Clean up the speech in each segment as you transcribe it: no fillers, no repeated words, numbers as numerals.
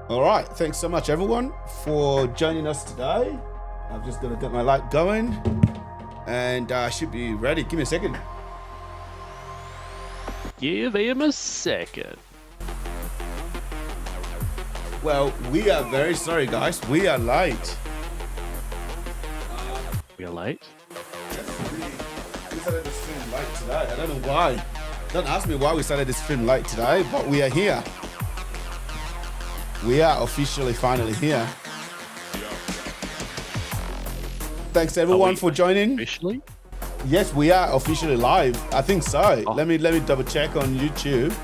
All right, thanks so much everyone for joining us today. I'm just gonna get my light going and I should be ready. Give me a second. Give him a second. Well, we are very sorry guys, we are late. We are late. We started this film late today. I don't know why. Don't ask me why we started this film late today, but we are here. We are officially finally here. Thanks everyone for joining. Officially? Yes, we are officially live. I think so. Let me double check on YouTube,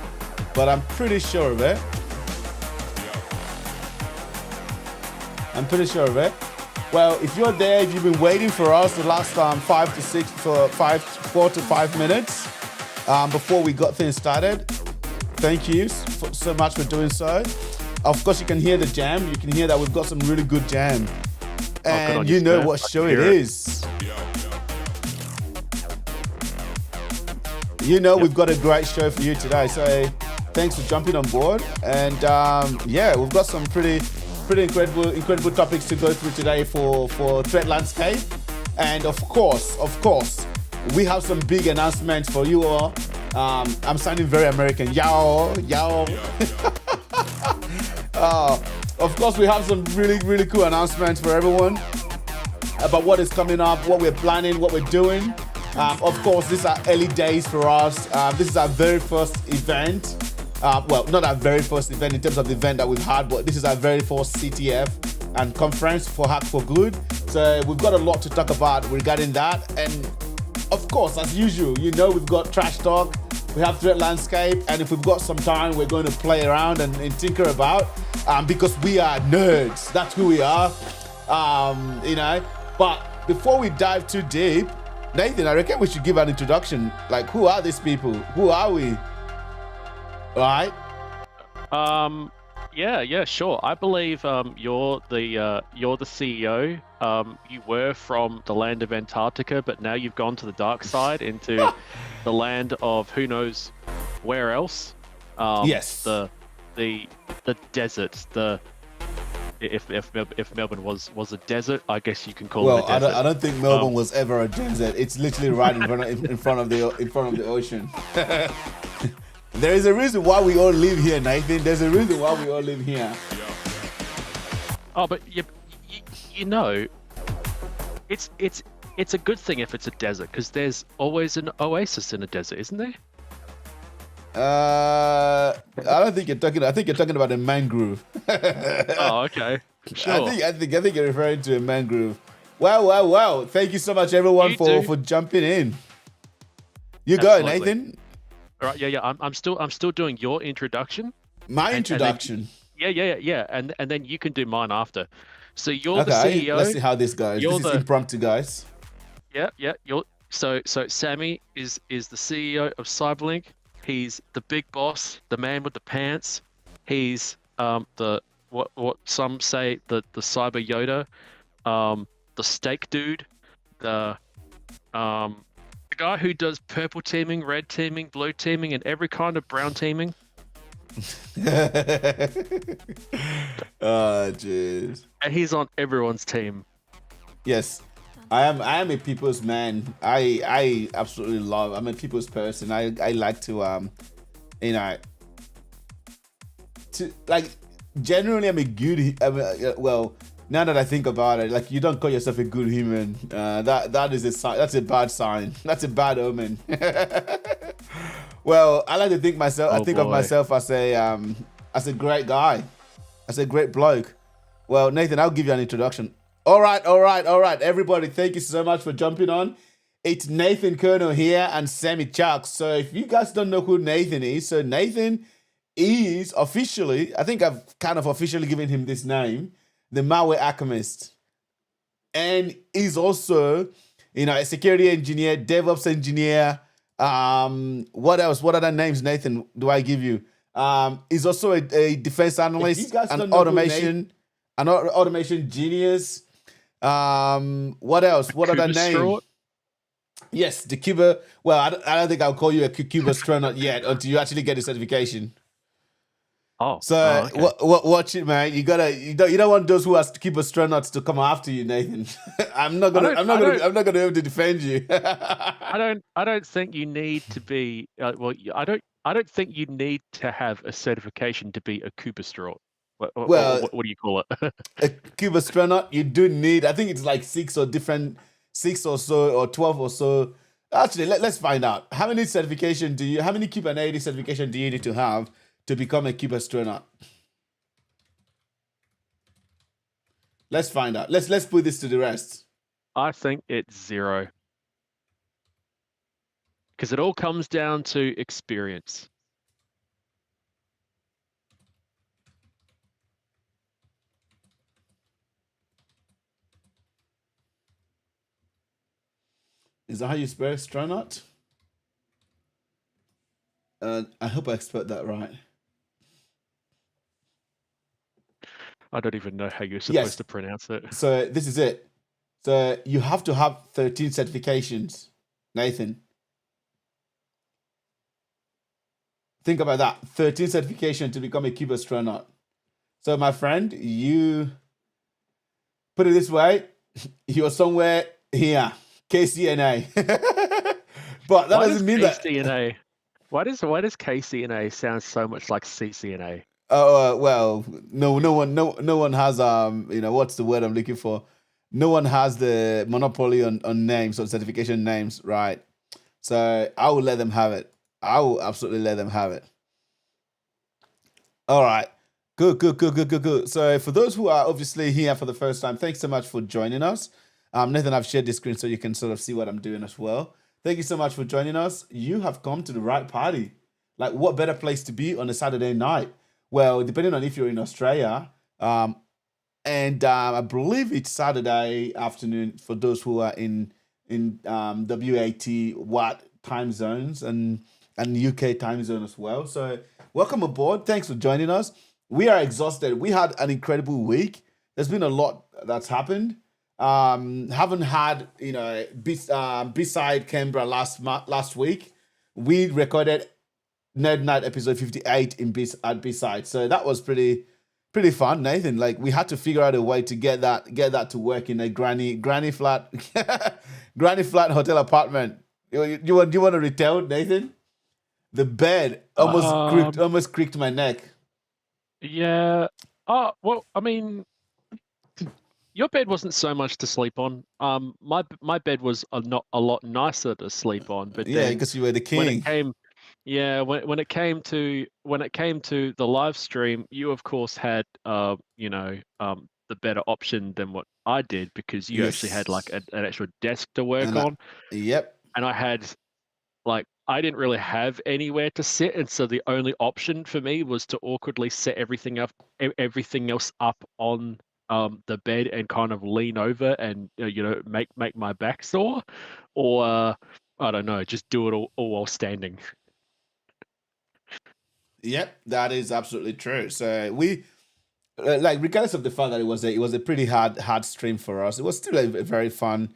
but I'm pretty sure of it. Well, if you're there, if you've been waiting for us the last 4 to 5 minutes before we got things started, thank you so much for doing so. Of course, you can hear the jam. You can hear that we've got some really good jam. And you know what show it is. You know we've got a great show for you today. So thanks for jumping on board. And yeah, we've got some pretty incredible topics to go through today for threat landscape. And of course, we have some big announcements for you all. I'm sounding very American. Yow. Of course, we have some really cool announcements for everyone about what is coming up, what we're planning, what we're doing. Of course, these are early days for us. This is our very first event. Well, not our very first event in terms of the event that we've had, but this is our very first CTF and conference for Hck4G. So we've got a lot to talk about regarding that. And of course, as usual, you know we've got trash talk, we have threat landscape, and if we've got some time, we're going to play around and tinker about because we are nerds. That's who we are, you know. But before we dive too deep, Nathan, I reckon we should give an introduction. Like, who are these people? Who are we? All right. Yeah, sure. I believe you're the CEO. You were from the land of Antarctica, but now you've gone to the dark side into the land of who knows where else. Yes. The desert. If Melbourne was a desert, I guess you can call it a desert. I don't think Melbourne was ever a desert. It's literally right in front of the ocean. There is a reason why we all live here, Nathan. There's a reason why we all live here. Oh, but you know, it's a good thing if it's a desert because there's always an oasis in a desert, isn't there? I don't think you're talking. I think you're talking about a mangrove. Oh, okay. Sure. I think you're referring to a mangrove. Wow. Thank you so much, everyone, for jumping in. You go, Nathan. All right. Yeah. I'm still doing your introduction. My introduction. Yeah. And then you can do mine after. So you're the CEO. Let's see how this goes. This is impromptu, guys. Yeah. So Sammy is the CEO of CyLynk. He's the big boss, the man with the pants. He's the what some say the cyber Yoda, the steak dude, the guy who does purple teaming, red teaming, blue teaming, and every kind of brown teaming. Oh, jeez. And he's on everyone's team. Yes. I am a people's man. I absolutely love. I'm a people's person. I like to you know, to like generally I'm a good. Well, now that I think about it, like you don't call yourself a good human. That's a bad sign. That's a bad omen. Well, I like to think myself. I think of myself as a great guy, as a great bloke. Well, Nathan, I'll give you an introduction. All right. Everybody, thank you so much for jumping on. It's Nathan Curnow here and Sammy Chuks. So if you guys don't know who Nathan is, so Nathan is officially, I think I've kind of officially given him this name, the malware alchemist. And he's also, you know, a security engineer, DevOps engineer. What else? What other names, Nathan, do I give you? He's also a defense analyst, an automation genius. What else? What other name? Yes, the Cuba. Well, I don't think I'll call you a Cuba astronaut yet until you actually get the certification. Oh, So okay. watch it, man. You don't want those who are keep astronauts to come after you, Nathan. I'm not I gonna don't, I'm not I gonna don't, I'm not gonna be able to defend you. I don't think you need to be. I don't think you need to have a certification to be a Cooper straw. Well, What do you call it? a cube astronaut, you do need. I think it's like six or so, or 12 or so. Actually, let's find out. How many Kubernetes certification do you need to have to become a cube astronaut? Let's find out. Let's put this to the rest. I think it's 0 because it all comes down to experience. Is that how you spell astronaut? I hope I spelled that right. I don't even know how you're Yes. supposed to pronounce it. So this is it. So you have to have 13 certifications, Nathan. Think about that. 13 certification to become a cube astronaut. So my friend, you put it this way, you're somewhere here, KCNA. But that Why doesn't mean that. KCNA? Why does KCNA sound so much like CCNA? Well, no one has what's the word I'm looking for? No one has the monopoly on names or certification names, right? So I will let them have it. I will absolutely let them have it. All right. Good. So for those who are obviously here for the first time, thanks so much for joining us. Nathan, I've shared this screen so you can sort of see what I'm doing as well. Thank you so much for joining us. You have come to the right party. Like, what better place to be on a Saturday night? Well, depending on if you're in Australia, and I believe it's Saturday afternoon for those who are in WAT what time zones and UK time zone as well. So welcome aboard. Thanks for joining us. We are exhausted. We had an incredible week. There's been a lot that's happened. Haven't had beside Canberra last week. We recorded NerdKnight episode 58 at B-side. So that was pretty fun, Nathan. Like, we had to figure out a way to get that to work in a granny flat granny flat hotel apartment. You want to retell, Nathan? The bed almost creaked my neck. Yeah. Oh, well, I mean, your bed wasn't so much to sleep on. My bed was not a lot nicer to sleep on. But Yeah, then because you were the when it king. came, yeah, when it came to the live stream, you of course had the better option than what I did because you actually had like Yes. an actual desk to work And on, yep. and I didn't really have anywhere to sit, and so the only option for me was to awkwardly set everything else up on the bed and kind of lean over and make my back sore, or I don't know, just do it all while standing. Yep, that is absolutely true. So we like, regardless of the fact that it was a pretty hard stream for us, it was still a very fun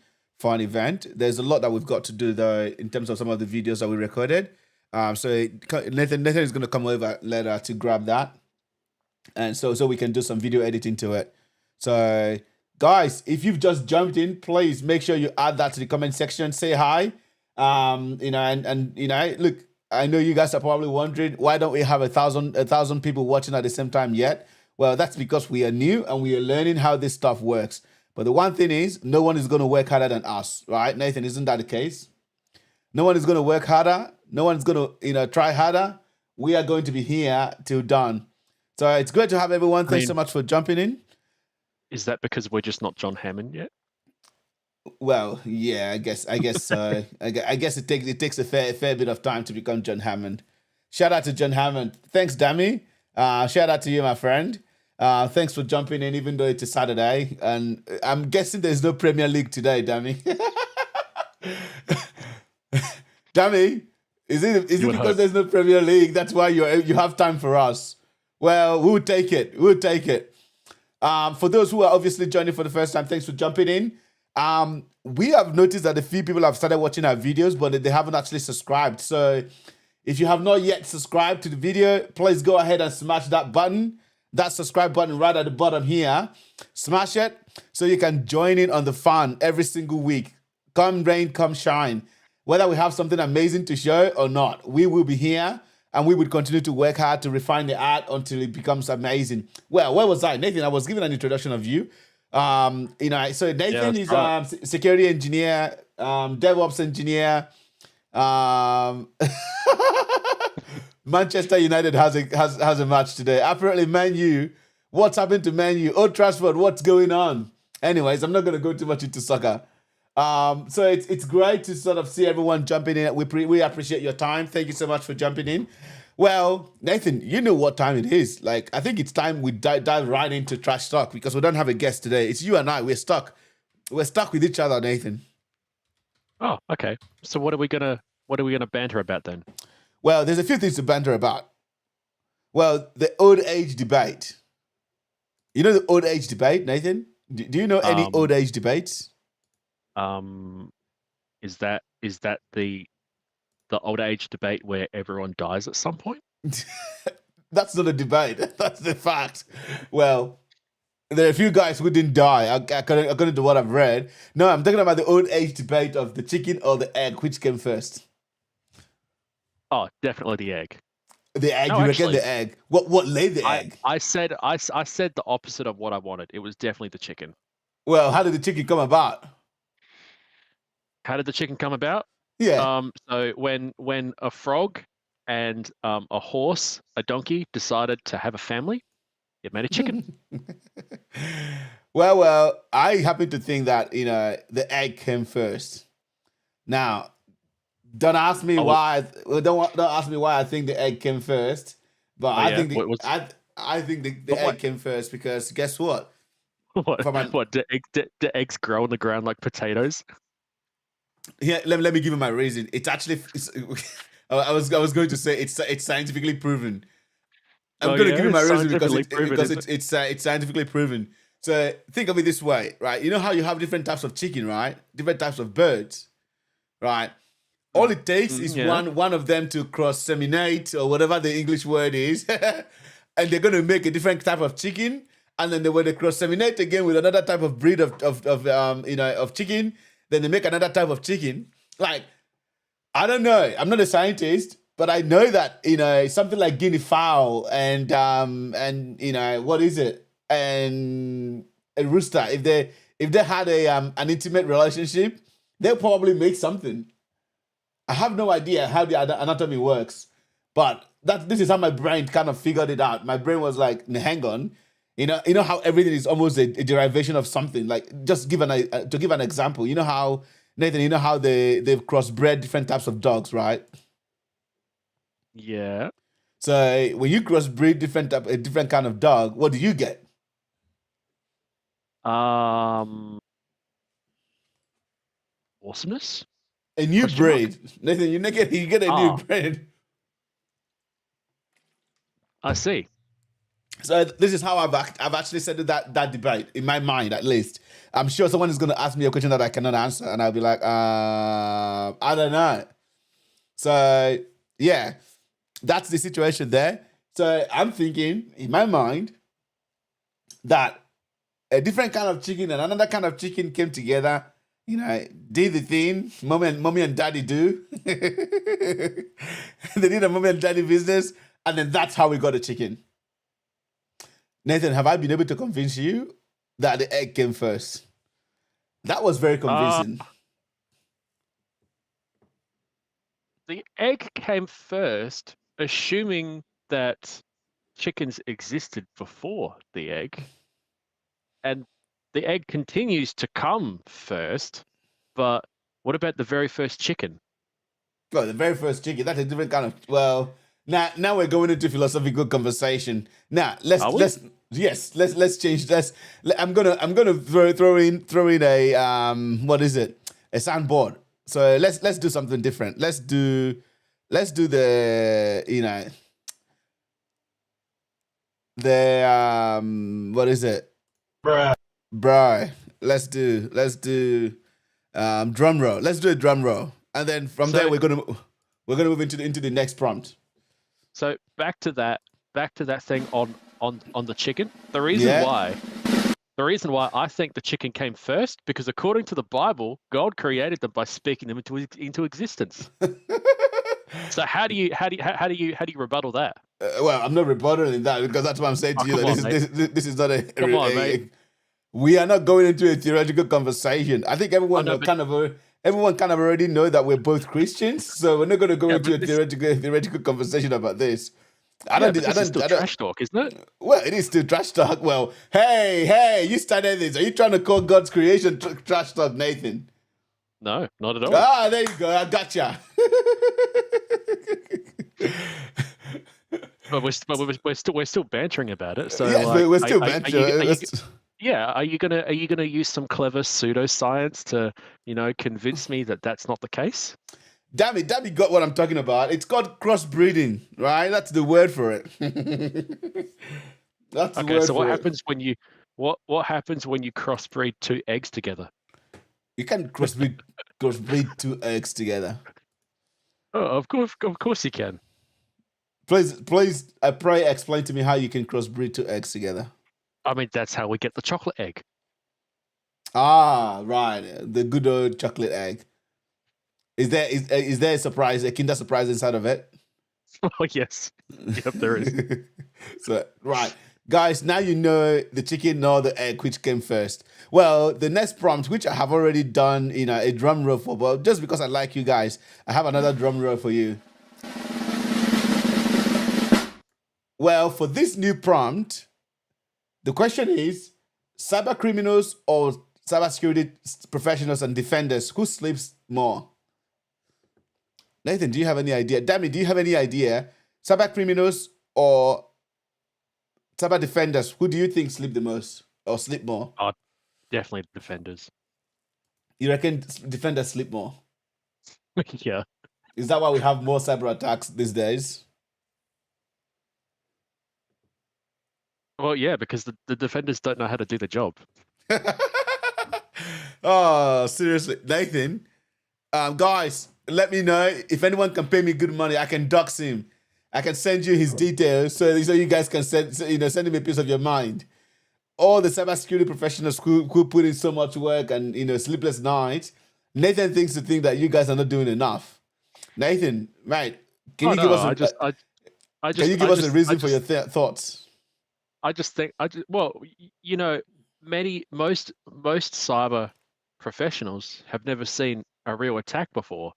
event. There's a lot that we've got to do though in terms of some of the videos that we recorded. So Nathan is going to come over later to grab that, and so we can do some video editing to it. So guys, if you've just jumped in, please make sure you add that to the comment section. Say hi. Look, I know you guys are probably wondering, why don't we have a thousand people watching at the same time yet? Well, that's because we are new and we are learning how this stuff works. But the one thing is, no one is going to work harder than us, right? Nathan, isn't that the case? No one is going to work harder. No one's going to, try harder. We are going to be here till done. So it's great to have everyone. Thanks so much for jumping in. Is that because we're just not John Hammond yet? Well, yeah, I guess so. I guess it takes a fair bit of time to become John Hammond. Shout out to John Hammond. Thanks, Dammy. Shout out to you, my friend. Thanks for jumping in, even though it's a Saturday. And I'm guessing there's no Premier League today, Dammy. Dammy, is it because there's no Premier League? That's why you have time for us. Well, we'll take it. For those who are obviously joining for the first time, thanks for jumping in. We have noticed that a few people have started watching our videos, but they haven't actually subscribed. So If you have not yet subscribed to the video, please go ahead and smash that button. That subscribe button right at the bottom here. Smash it so you can join in on the fun every single week. Come rain, come shine. Whether we have something amazing to show or not, we will be here and we will continue to work hard to refine the art until it becomes amazing. Well, where was I? Nathan, I was giving an introduction of you. So Nathan is security engineer, DevOps engineer. Manchester United has a match today. Apparently, Man U. What's happened to Man U? Old Trafford, what's going on? Anyways, I'm not going to go too much into soccer. So it's great to sort of see everyone jumping in. We appreciate your time. Thank you so much for jumping in. Well, Nathan, you know what time it is. Like, I think it's time we dive right into trash talk because we don't have a guest today. It's you and I. We're stuck. We're stuck with each other, Nathan. Oh, okay. So what are we gonna banter about then? Well, there's a few things to banter about. Well, the old age debate. You know the old age debate, Nathan? Do you know any old age debates? Is that the old age debate where everyone dies at some point? That's not a debate. That's the fact. Well, there are a few guys who didn't die, according to what I've read. No, I'm talking about the old age debate of the chicken or the egg. Which came first? Oh, definitely the egg. The egg? No, you reckon the egg? What laid the egg? I said the opposite of what I wanted. It was definitely the chicken. Well, how did the chicken come about? How did the chicken come about? Yeah. So when a frog and a horse, a donkey decided to have a family, it made a chicken. Well, I happen to think that the egg came first. Now, don't ask me why. Don't ask me why I think the egg came first. But I think the egg came first because guess what? What? Do eggs grow on the ground like potatoes? Yeah, let me give you my reason. It's actually I was going to say it's scientifically proven. I'm going to give you my reason because it's scientifically proven. So think of it this way, right? You know how you have different types of chicken, right? Different types of birds, right? All it takes is one of them to cross-seminate or whatever the English word is, and they're going to make a different type of chicken. And then when they cross-seminate again with another type of breed of chicken, then they make another type of chicken. Like, I don't know. I'm not a scientist, but I know that something like guinea fowl and what is it? And a rooster. If they had an intimate relationship, they'll probably make something. I have no idea how the anatomy works, but this is how my brain kind of figured it out. My brain was like, hang on, you know how everything is almost a derivation of something. Like, just to give an example, you know how, Nathan, you know how they've crossbred different types of dogs, right? Yeah. So when you crossbreed a different kind of dog, what do you get? Awesomeness. A new breed. Nathan, you get a new breed. I see. So this is how I've actually settled that debate in my mind, at least. I'm sure someone is going to ask me a question that I cannot answer, and I'll be like, I don't know. So yeah, that's the situation there. So I'm thinking in my mind that a different kind of chicken and another kind of chicken came together. Did the thing mommy and daddy do. They did a mommy and daddy business, and then that's how we got a chicken. Nathan, have I been able to convince you that the egg came first? That was very convincing. The egg came first, assuming that chickens existed before the egg, and the egg continues to come first, but what about the very first chicken? Well, the very first chicken, that's a different kind of, well, now we're going into philosophical conversation. Now, let's change this. I'm gonna throw in a what is it? A soundboard. So let's do something different. Let's do the what is it? Bruh. Let's do drum roll. Let's do a drum roll. And then from there we're we're gonna move into the next prompt. So back to that thing on the chicken. The reason why I think the chicken came first, because according to the Bible, God created them by speaking them into existence. So how do you rebuttal that? Well, I'm not rebuttaling that, because that's what I'm saying to you. This is not Come on, mate. We are not going into a theoretical conversation. I think everyone kind of already know that we're both Christians, so we're not going to go into a theoretical conversation about this. This is still trash talk, isn't it? Well, it is still trash talk. Well, hey, you started this. Are you trying to call God's creation trash talk, Nathan? No, not at all. Ah, there you go. I gotcha. But we're still bantering about it. So yes, like, we're still bantering. Are you gonna use some clever pseudoscience to convince me that that's not the case? Dammy got what I'm talking about. It's called crossbreeding, right? That's the word for it. That's the word. So what happens when you crossbreed two eggs together? You can't crossbreed two eggs together. Oh, of course you can. Please, I pray explain to me how you can crossbreed two eggs together. I mean, that's how we get the chocolate egg. Ah, right. The good old chocolate egg. Is there a surprise, a Kinder Surprise inside of it? Oh, yes. Yep, there is. So, right. Guys, now you know the chicken or the egg, which came first. Well, the next prompt, which I have already done a drum roll for, but just because I like you guys, I have another drum roll for you. Well, for this new prompt, the question is, cyber criminals or cybersecurity professionals and defenders, who sleeps more? Nathan, do you have any idea? Dammy, do you have any idea? Cyber criminals or cyber defenders, who do you think sleep the most or sleep more? Oh, definitely defenders. You reckon defenders sleep more? Yeah. Is that why we have more cyber attacks these days? Well, yeah, because the defenders don't know how to do the job. Oh, seriously. Nathan, guys, let me know if anyone can pay me good money. I can dox him. I can send you his details so you guys can send him a piece of your mind. All the cybersecurity professionals who put in so much work and sleepless nights, Nathan thinks that you guys are not doing enough. Nathan, right? Can you give us a reason for your thoughts? Most cyber professionals have never seen a real attack before.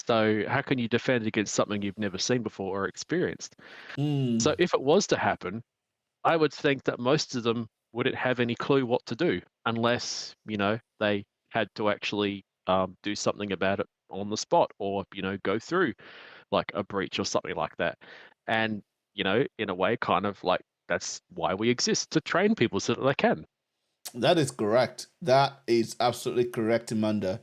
So how can you defend against something you've never seen before or experienced? So if it was to happen, I would think that most of them wouldn't have any clue what to do unless, they had to actually do something about it on the spot, or, go through like a breach or something like that. And, in a way, kind of like that's why we exist, to train people so that they can. That is correct. That is absolutely correct, Amanda.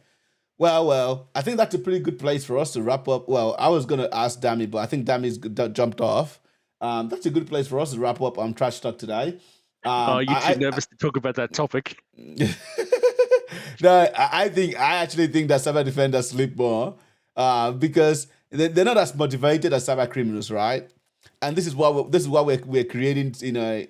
Well, I think that's a pretty good place for us to wrap up. Well, I was going to ask Dammy, but I think Dammy's jumped off. That's a good place for us to wrap up on Trash Talk today. You're too nervous to talk about that topic. No, I actually think that cyber defenders sleep more because they're not as motivated as cyber criminals, right? And this is why we're creating,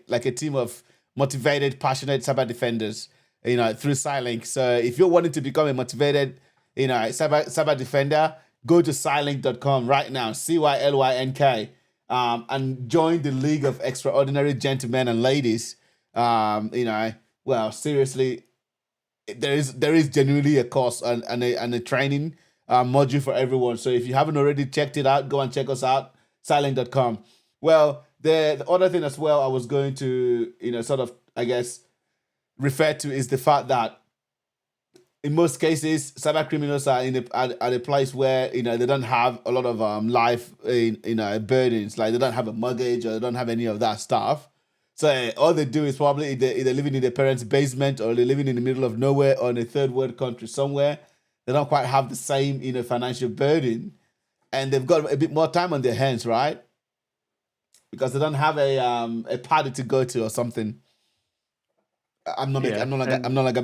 like a team of motivated, passionate cyber defenders, through CyLynk. So if you're wanting to become a motivated, cyber defender, go to CyLynk.com right now, CYLYNK, and join the League of Extraordinary Gentlemen and Ladies. Well, seriously, there is genuinely a course and a training module for everyone. So if you haven't already checked it out, go and check us out, CyLynk.com. Well, the other thing as well I was going to, sort of, I guess, refer to is the fact that in most cases, cyber criminals are at a place where they don't have a lot of life burdens, like they don't have a mortgage or they don't have any of that stuff. So all they do is probably either living in their parents' basement or they're living in the middle of nowhere or in a third world country somewhere. They don't quite have the same financial burden, and they've got a bit more time on their hands, right? Because they don't have a party to go to or something. I'm not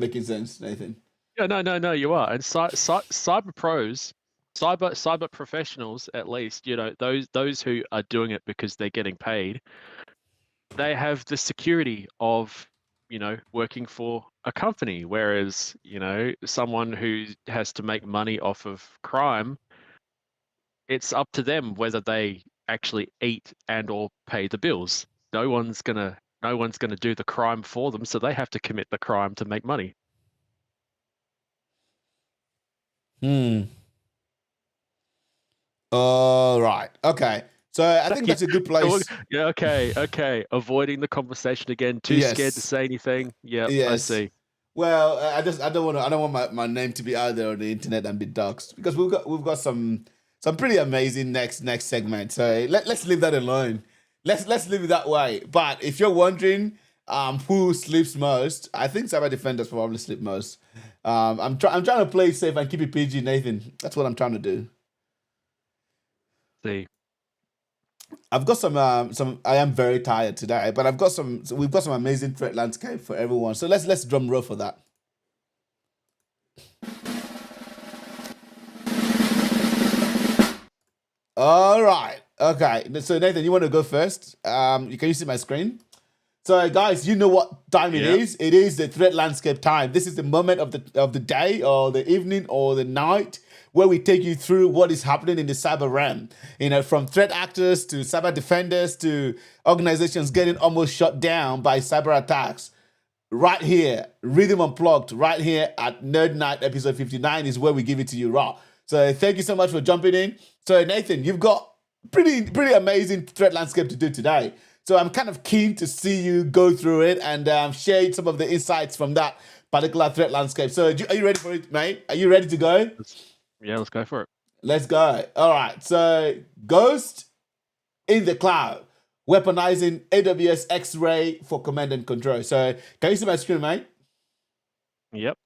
making sense, Nathan. Yeah, no, you are. And cyber pros cyber professionals, at least, those who are doing it because they're getting paid, they have the security of working for a company, whereas someone who has to make money off of crime, it's up to them whether they actually eat and or pay the bills. No one's gonna do the crime for them, so they have to commit the crime to make money. Hmm. All right. Okay. So I think Yeah, that's a good place. yeah, okay. Avoiding the conversation again. Too scared to Yes. say anything. Yep, I Yes. see. Well, I don't want my name to be out there on the internet and be doxxed because we've got some pretty amazing next segment. So let's leave that alone. Let's leave it that way. But if you're wondering who sleeps most, I think cyber defenders probably sleep most. I'm trying to play it safe and keep it PG, Nathan. That's what I'm trying to do. See. I've got some. I am very tired today, but I've got some. So we've got some amazing threat landscape for everyone. So let's drum roll for that. All right. Okay. So Nathan, you want to go first? Can you see my screen? So guys, you know what time it Yep. is. It is the threat landscape time. This is the moment of the day or the evening or the night where we take you through what is happening in the cyber realm. From threat actors to cyber defenders to organizations getting almost shut down by cyber attacks. Right here, Rhythm Unplugged, right here at NerdKnight episode 59 is where we give it to you raw. So thank you so much for jumping in. So Nathan, you've got pretty amazing threat landscape to do today. So I'm kind of keen to see you go through it and share some of the insights from that particular threat landscape. So are you ready for it, mate? Are you ready to go? Let's go for it. Let's go. All right. So Ghost in the cloud, weaponizing AWS X-ray for command and control. So can you see my screen, mate? Yep.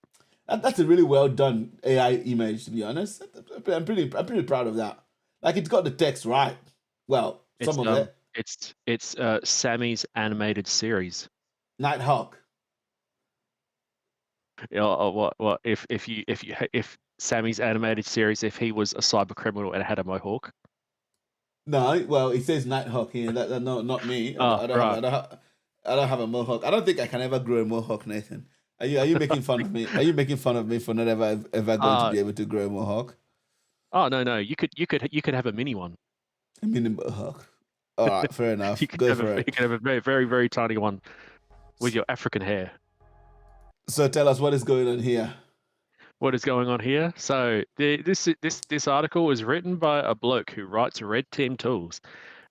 That's a really well done AI image, to be honest. I'm pretty proud of that. Like it's got the text right. Well, It's some of it. it's Sammy's animated series. Nighthawk. What if Sammy's animated series, if he was a cyber criminal and had a mohawk? No, well, it says Nighthawk here. No, not me. Oh, right. I don't have a mohawk. I don't think I can ever grow a mohawk, Nathan. Are you making fun of me? Are you making fun of me for not ever going to be able to grow a mohawk? Oh no, you could have a mini one. A mini mohawk. All right, fair enough. Go for You it. can have a very, very, very tiny one with your African hair. So tell us what is going on here. What is going on here? So this article was written by a bloke who writes Red Team Tools.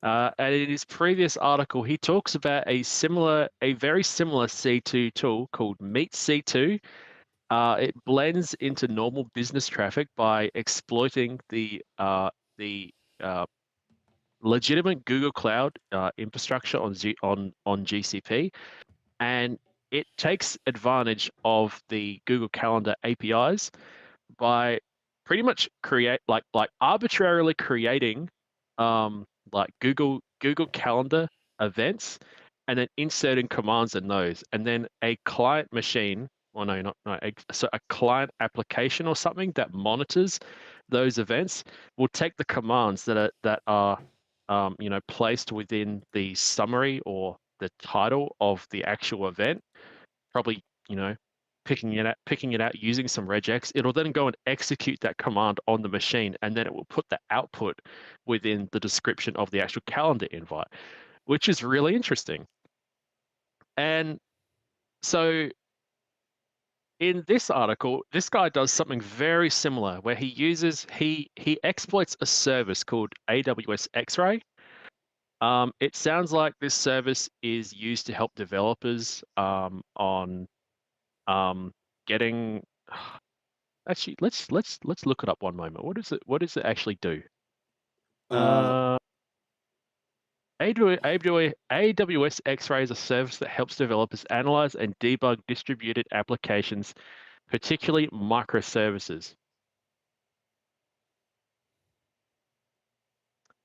And in his previous article, he talks about a very similar C2 tool called Meet C2. It blends into normal business traffic by exploiting the legitimate Google Cloud infrastructure on GCP, and it takes advantage of the Google Calendar APIs by pretty much arbitrarily creating like Google Calendar events and then inserting commands in those, and then a client machine, well, no, not no, a client application or something that monitors those events will take the commands that are placed within the summary or the title of the actual event, probably picking it out using some regex. It'll then go and execute that command on the machine, and then it will put the output within the description of the actual calendar invite, which is really interesting. And so in this article, this guy does something very similar where he exploits a service called AWS X-Ray. It sounds like this service is used to help developers on getting. Actually, let's look it up one moment. What does it actually do? Uh, AWS X-Ray is a service that helps developers analyze and debug distributed applications, particularly microservices.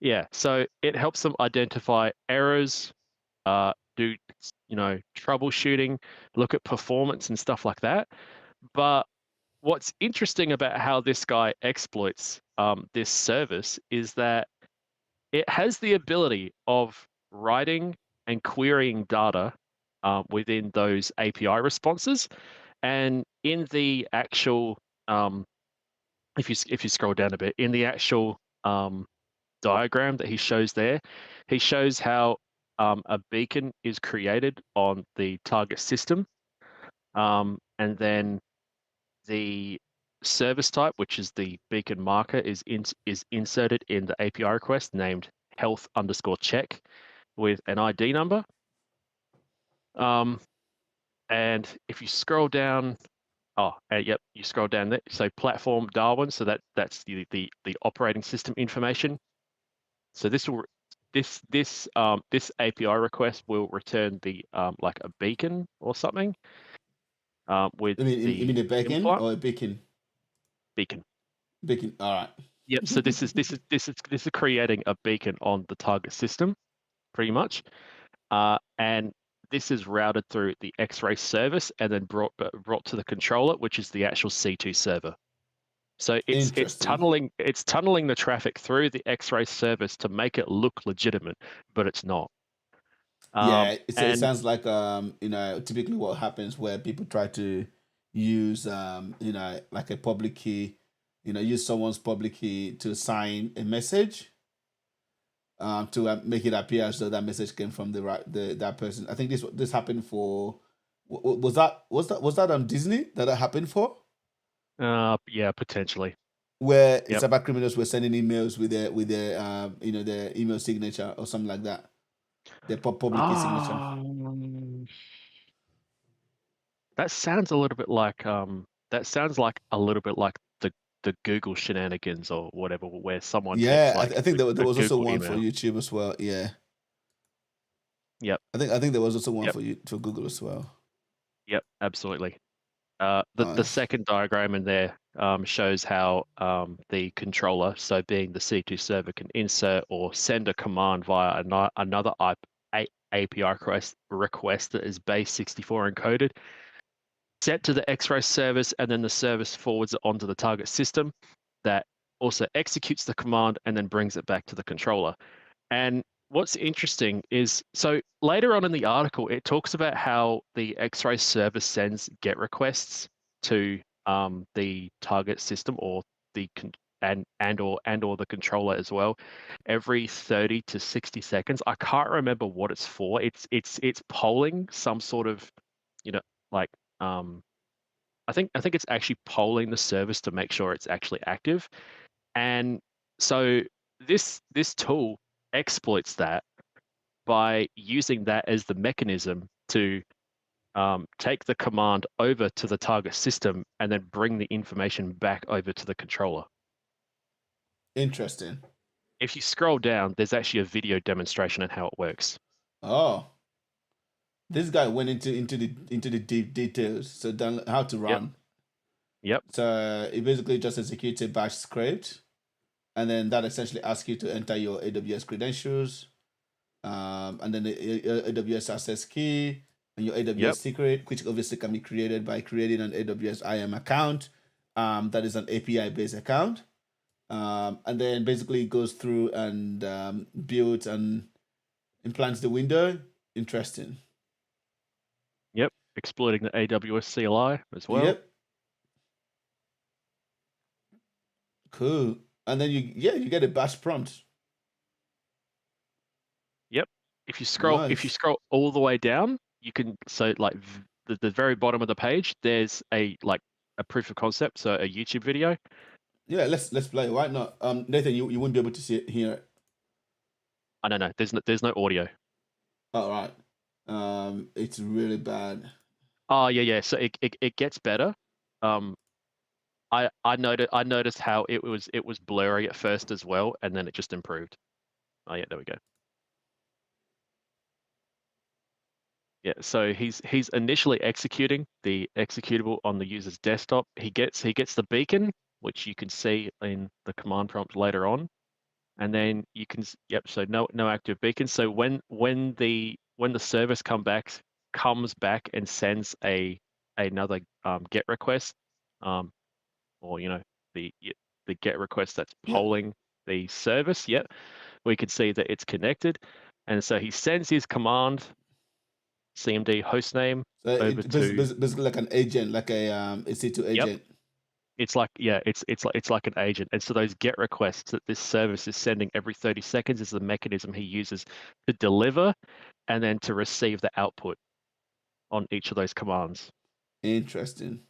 Yeah, so it helps them identify errors, do troubleshooting, look at performance and stuff like that. But what's interesting about how this guy exploits this service is that it has the ability of writing and querying data within those API responses, and in the actual if you scroll down a bit in the actual diagram that he shows there, he shows how a beacon is created on the target system, and then the service type, which is the beacon marker, is inserted in the API request named health_check with an ID number. And if you scroll down, yep, you scroll down there. So platform Darwin, so that's the operating system information. So this API request will return the like a beacon or something with You mean the a beacon implant or a beacon? beacon. Beacon. All right. Yep. So this is creating a beacon on the target system, pretty much, and this is routed through the X-ray service and then brought to the controller, which is the actual C2 server. So it's tunneling the traffic through the X-ray service to make it look legitimate, but it's not. Yeah, it sounds like typically what happens where people try to use like a public key, use someone's public key to sign a message, to make it appear as though that message came from that person. I think this happened for was that on Disney that happened for? Yeah, potentially. Where Yep. cyber criminals were sending emails with their their email signature or something like that. Their public key signature. That sounds a little bit like the Google shenanigans or whatever, where someone takes Yeah, like I think there a was also Google one for email. YouTube as well. Yeah. Yep. I think there was also one Yep. for Google as well. Yep. Absolutely. The Nice. second diagram in there shows how the controller, so being the C2 server, can insert or send a command via another API request that is base 64 encoded, sent to the X-ray service, and then the service forwards it onto the target system that also executes the command and then brings it back to the controller. And what's interesting is, so later on in the article, it talks about how the X-ray service sends GET requests to the target system or the or the controller as well, every 30 to 60 seconds. I can't remember what it's for. It's polling some sort of, like I think it's actually polling the service to make sure it's actually active. And so this tool exploits that by using that as the mechanism to take the command over to the target system and then bring the information back over to the controller. Interesting. If you scroll down, there's actually a video demonstration on how it works. Oh, this guy went into the deep details. So how to run. Yep. So it basically just executes a bash script, and then that essentially asks you to enter your AWS credentials, and then the AWS access key and your AWS secret, which obviously can be created by creating an AWS IAM account. That is an API based account. And then basically it goes through and builds and implants the window. Interesting. Yep. Exploiting the AWS CLI as well. Yep. Cool. And then you get a bash prompt. Yep. If you scroll all the way down, you can, so like the very bottom of the page, there's a proof of concept, so a YouTube video. Yeah, let's play it. Why not? Nathan, you wouldn't be able to see it here. I don't know. There's no audio. All right. It's really bad. Oh yeah. So it gets better. I noticed how it was blurry at first as well, and then it just improved. Oh yeah, there we go. Yeah, so he's initially executing the executable on the user's desktop. He gets the beacon, which you can see in the command prompt later on, and then you can so no active beacon. So when the service comes back and sends another GET request, or the GET request that's Yep. polling the service. Yep, we can see that it's connected, and so he sends his command cmd hostname So over it to. basically like an agent, like a C2 Yep, agent. it's like, yeah, it's like an agent, and so those GET requests that this service is sending every 30 seconds is the mechanism he uses to deliver and then to receive the output on each of those commands. Interesting.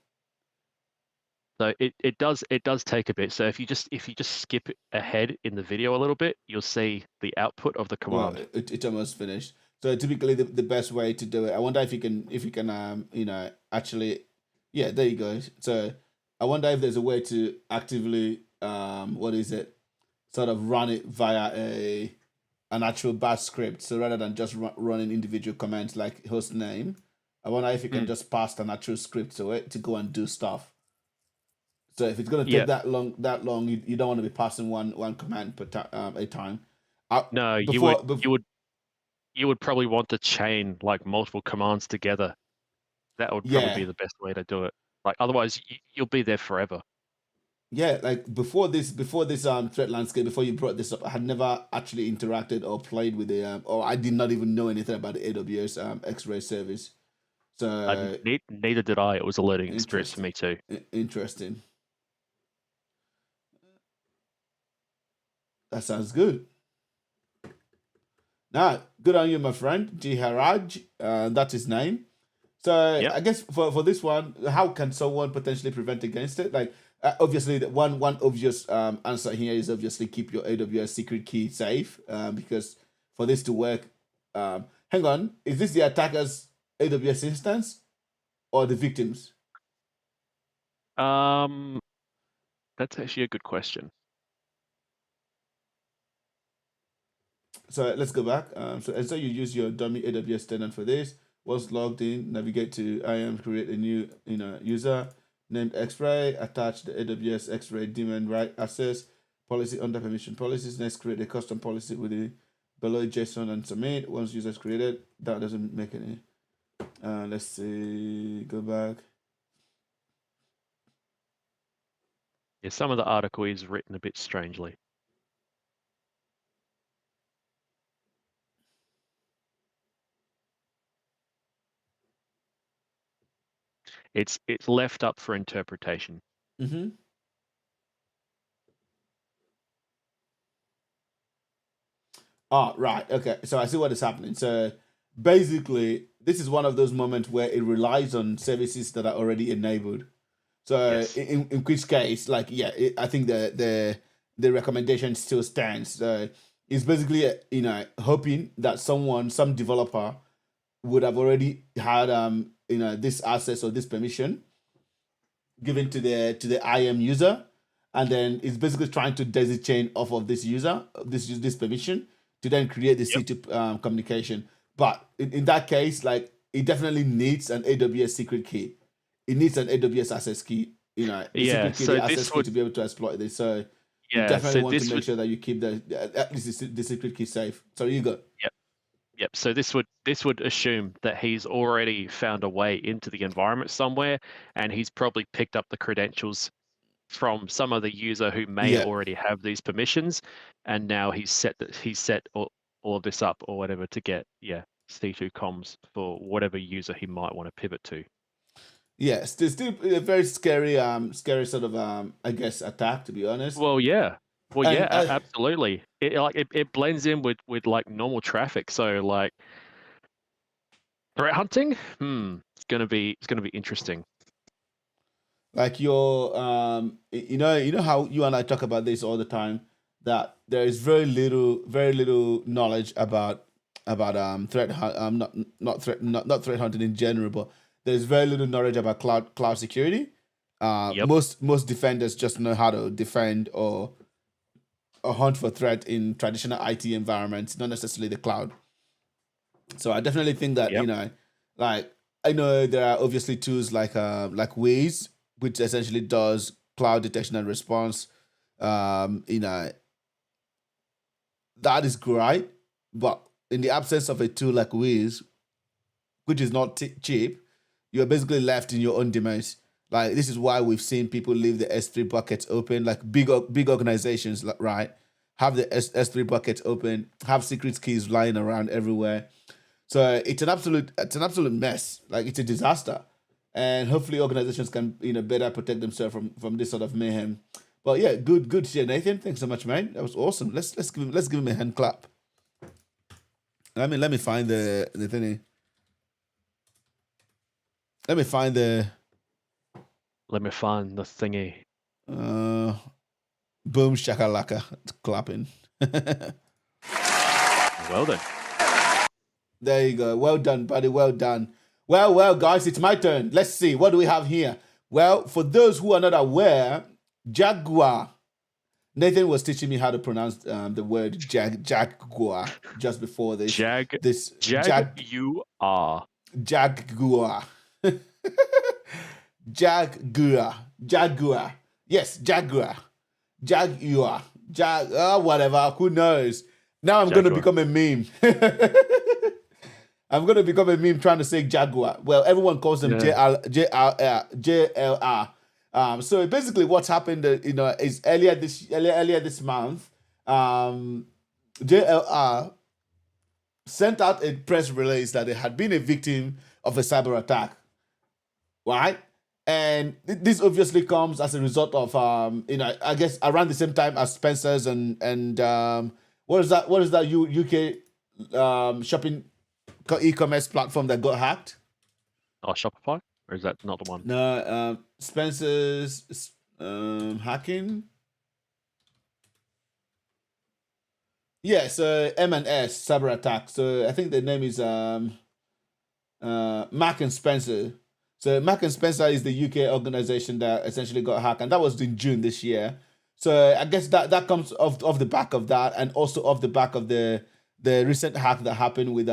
So it does take a bit. So if you just skip ahead in the video a little bit, you'll see the output of the Well, command. it almost finished. So typically the best way to do it. I wonder if you can actually, yeah, there you go. So I wonder if there's a way to actively what is it, sort of run it via an actual bash script. So rather than just running individual commands like host name, I wonder if you can just pass an actual script to it to go and do stuff. So if it's going to take Yeah. that long, you don't want to be passing one command per a time. No, Before, you would probably want to chain like multiple commands together. That would probably yeah, be the best way to do it. Like otherwise, you'll be there forever. yeah. Like before this threat landscape, before you brought this up, I had never actually interacted or played with the or I did not even know anything about the AWS X-ray service. So Neither did I. It was a learning experience for interesting, me too. interesting. That sounds good. Now, good on you, my friend. Jiharaj, that's his name. So Yep. I guess for this one, how can someone potentially prevent against it? Like obviously, the one obvious answer here is obviously keep your AWS secret key safe because for this to work, hang on, is this the attacker's AWS instance or the victims? That's actually a good question. So let's go back. So you use your dummy AWS tenant for this. Once logged in, navigate to IAM, create a new user named X-Ray, attach the AWS X-Ray daemon right access policy under permission policies. Next, create a custom policy with the below JSON and submit. Once user is created, that doesn't make any. Let's see. Go back. Yeah, some of the article is written a bit strangely. It's left up for interpretation. Mm-hmm. Oh, right. Okay. So I see what is happening. So basically, this is one of those moments where it relies on services that are already enabled. So Yes. in which case, like, yeah, I think the recommendation still stands. It's basically, hoping that some developer would have already had, this access or this permission given to the IAM user, and then it's basically trying to daisy chain off of this user, this permission, to then create the Yep. C2 communication. But in that case, like it definitely needs an AWS secret key. It needs an AWS access key. The Yeah. secret key, So the access this key would. to be able to exploit this. So you Yeah. definitely So want to this make would. sure that you keep at least the secret key safe. So you go. Yep. Yep. So this would assume that he's already found a way into the environment somewhere, and he's probably picked up the credentials from some other user who may Yeah. already have these permissions, and now he's set all of this up or whatever to get C2 comms for whatever user he might want to pivot to. Yes, there's still a very scary sort of I guess attack, to be honest. Well, yeah. Well, yeah, And absolutely. It blends in with like normal traffic. So like threat hunting, it's gonna be interesting. like your you know how you and I talk about this all the time, that there is very little knowledge about not threat hunting in general, but there's very little knowledge about cloud security. Yep. Most defenders just know how to defend or hunt for threat in traditional IT environments, not necessarily the cloud. So I definitely think that Yep. like I know there are obviously tools like Waze, which essentially does cloud detection and response. Um, you know that is great, but in the absence of a tool like Waze, which is not cheap, you're basically left in your own demise. Like this is why we've seen people leave the S3 buckets open, like big organizations, right? Have the S3 buckets open, have secret keys lying around everywhere. So it's an absolute mess. Like it's a disaster. And hopefully organizations can, better protect themselves from this sort of mayhem. But yeah, good shit, Nathan. Thanks so much, man. That was awesome. Let's give him a hand clap. Let me find the thingy. Let me find the thingy. Boom shakalaka. It's clapping. Well done. There you go. Well done, buddy. Well done. Well, guys, it's my turn. Let's see. What do we have here? Well, for those who are not aware, Jaguar. Nathan was teaching me how to pronounce the word Jaguar just before this. Jaguar. Jaguar. Jaguar. Yes, Jaguar. Whatever. Who knows? Now I'm going to become a meme. I'm going to become a meme trying to say Jaguar. Well, everyone calls them JLR. So basically what's happened, is earlier this month, JLR sent out a press release that they had been a victim of a cyber attack, right? And this obviously comes as a result of, I guess around the same time as Spencer's and what is that UK shopping e-commerce platform that got hacked? Oh, Shopify? Or is that not the one? No, Spencer's hacking. Yeah, so M&S cyber attack. So I think the name is Mark and Spencer. So Mark and Spencer is the UK organization that essentially got hacked, and that was in June this year. So I guess that comes off the back of that, and also off the back of the recent hack that happened with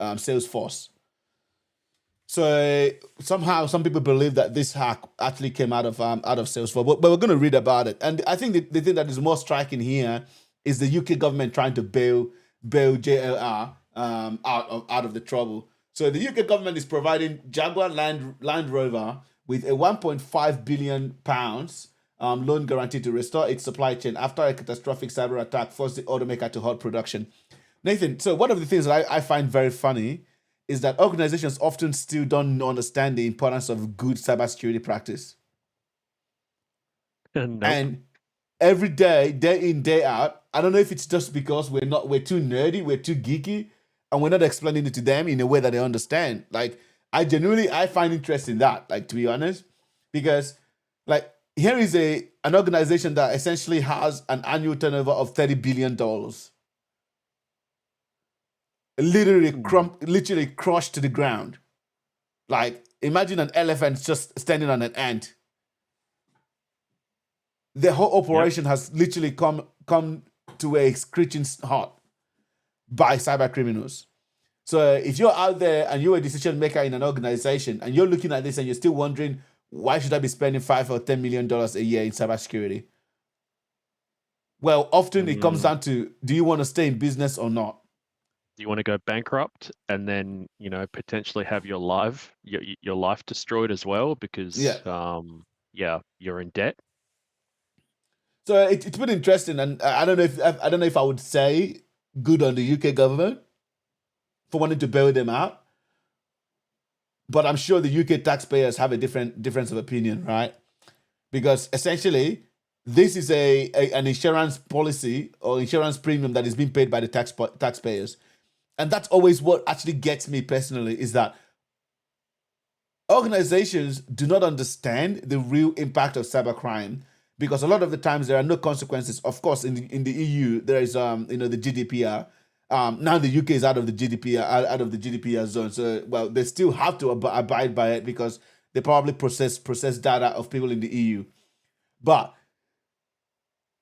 Salesforce. So somehow some people believe that this hack actually came out of Salesforce, but we're going to read about it. And I think the thing that is more striking here is the UK government trying to bail JLR out of the trouble. So the UK government is providing Jaguar Land Rover with a £1.5 billion loan guarantee to restore its supply chain after a catastrophic cyber attack forced the automaker to halt production. Nathan, so one of the things that I find very funny is that organizations often still don't understand the importance of good cybersecurity practice. Nope. And every day in, day out, I don't know if it's just because we're too nerdy, we're too geeky, and we're not explaining it to them in a way that they understand. Like, I find interest in that, like, to be honest, because, like, here is an organization that essentially has an annual turnover of $30 billion. Literally crushed to the ground. Like, imagine an elephant just standing on an ant. The whole operation has literally come to a screeching halt by cyber criminals. So if you're out there and you're a decision maker in an organization and you're looking at this and you're still wondering, why should I be spending $5 or $10 million a year in cybersecurity? Well, often it comes down to, do you want to stay in business or not? Do you want to go bankrupt and then, potentially have your life destroyed as well because you're in debt? So it's been interesting, and I don't know if I would say good on the UK government for wanting to bail them out, but I'm sure the UK taxpayers have a difference of opinion, right? Because essentially, this is an insurance policy or insurance premium that is being paid by the taxpayers. And that's always what actually gets me personally, is that organizations do not understand the real impact of cybercrime, because a lot of the times there are no consequences. Of course, in the EU, there is the GDPR. Now the UK is out of the GDPR zone. So, well, they still have to abide by it because they probably process data of people in the EU. But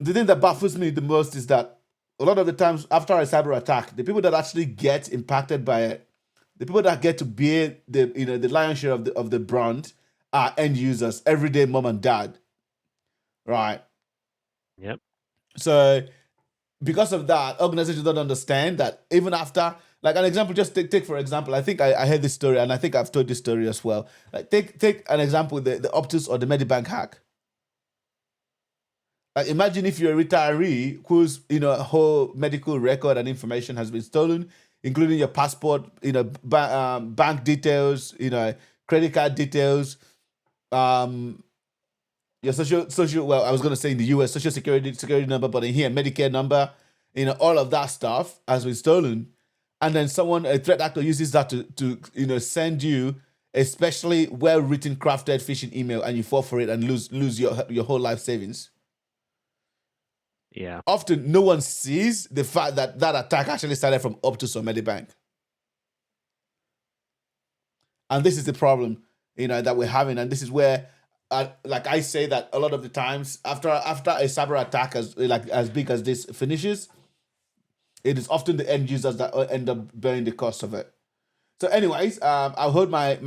the thing that baffles me the most is that a lot of the times after a cyber attack, the people that actually get impacted by it, the people that get to bear the lion's share of the brunt are end users, everyday mom and dad, right? Yep. So because of that, organizations don't understand that even after Like an example, just take for example. I think I heard this story, and I think I've told this story as well. Like take an example, the Optus or the Medibank hack. Like imagine if you're a retiree whose whole medical record and information has been stolen, including your passport, bank details, credit card details, um, your social. Well, I was going to say in the US, social security number, but in here, Medicare number, all of that stuff has been stolen, and then a threat actor uses that to send you a specially well written, crafted phishing email, and you fall for it and lose your whole life savings. Yeah. Often, no one sees the fact that that attack actually started from Optus or Medibank, and this is the problem, that we're having, and this is where. Like I say that a lot of the times after a cyber attack as big as this finishes, it is often the end users that end up bearing the cost of it. So, anyways, I'll hold my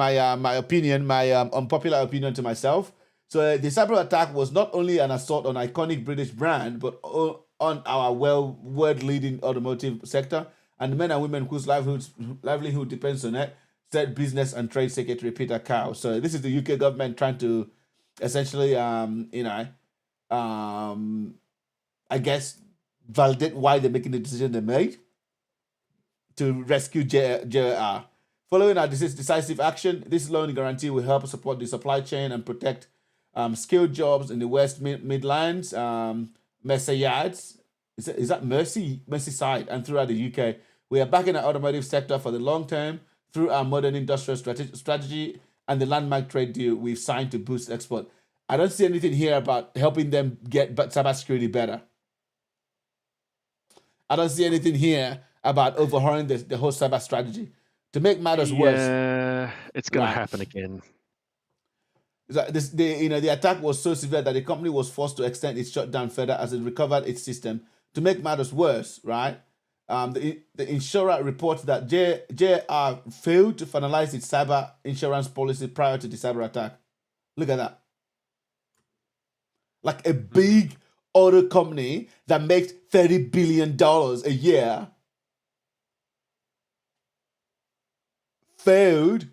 opinion, my unpopular opinion to myself. So, the cyber attack was not only an assault on iconic British brand, but on our world-leading automotive sector and the men and women whose livelihood depends on it, said Business and Trade Secretary Peter Cow. So, this is the UK government trying to essentially, I guess, validate why they're making the decision they made to rescue JR. Following our decisive action, this loan guarantee will help support the supply chain and protect skilled jobs in the West Midlands, Merseyside, is that Merseyside, and throughout the UK. We are backing our automotive sector for the long term through our modern industrial strategy and the landmark trade deal we've signed to boost export. I don't see anything here about helping them get cybersecurity better. I don't see anything here about overhauling the whole cyber strategy. To make matters worse, Yeah, it's going to happen again. The attack was so severe that the company was forced to extend its shutdown further as it recovered its system. To make matters worse, right? The insurer reports that JR failed to finalize its cyber insurance policy prior to the cyber attack. Look at that. Like a big auto company that makes $30 billion a year failed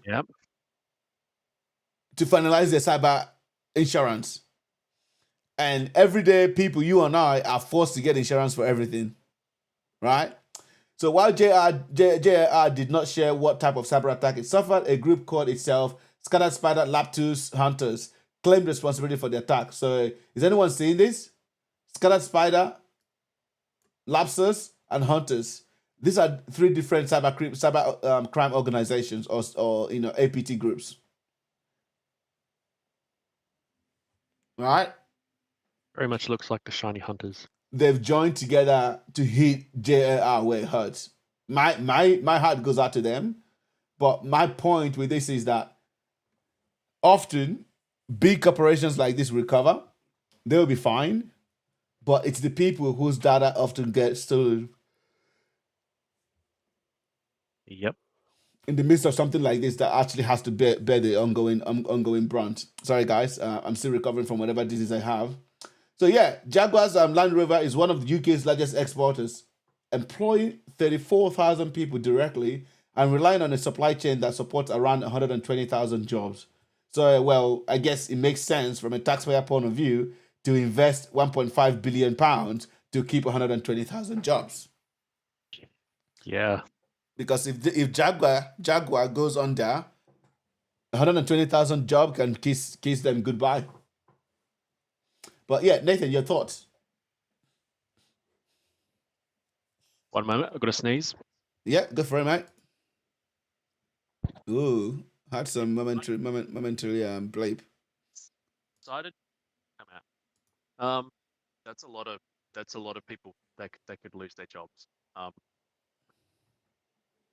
to finalize their cyber insurance. And everyday people, you and I, are forced to get insurance for everything, right? So while JR did not share what type of cyber attack it suffered, a group called itself Scattered Spider Lapsus Hunters claimed responsibility for the attack. So is anyone seeing this? Scattered Spider, Lapsus, and Hunters. These are three different cyber crime organizations or APT groups. Right? Very much looks like the shiny hunters. They've joined together to hit JR where it hurts. My heart goes out to them. But my point with this is that often big corporations like this recover, they'll be fine. But it's the people whose data often gets stolen. Yep. In the midst of something like this, that actually has to bear the ongoing brunt. Sorry, guys, I'm still recovering from whatever disease I have. So yeah, Jaguar's Land Rover is one of the UK's largest exporters, employing 34,000 people directly and relying on a supply chain that supports around 120,000 jobs. So, well, I guess it makes sense from a taxpayer point of view to invest £1.5 billion to keep 120,000 jobs. Yeah. Because if Jaguar goes under, 120,000 job can kiss them goodbye. But yeah, Nathan, your thoughts? One moment, I've got to sneeze. Yeah, go for it, mate. Ooh, had some momentary bleep. Decided come out. That's a lot of people that could lose their jobs.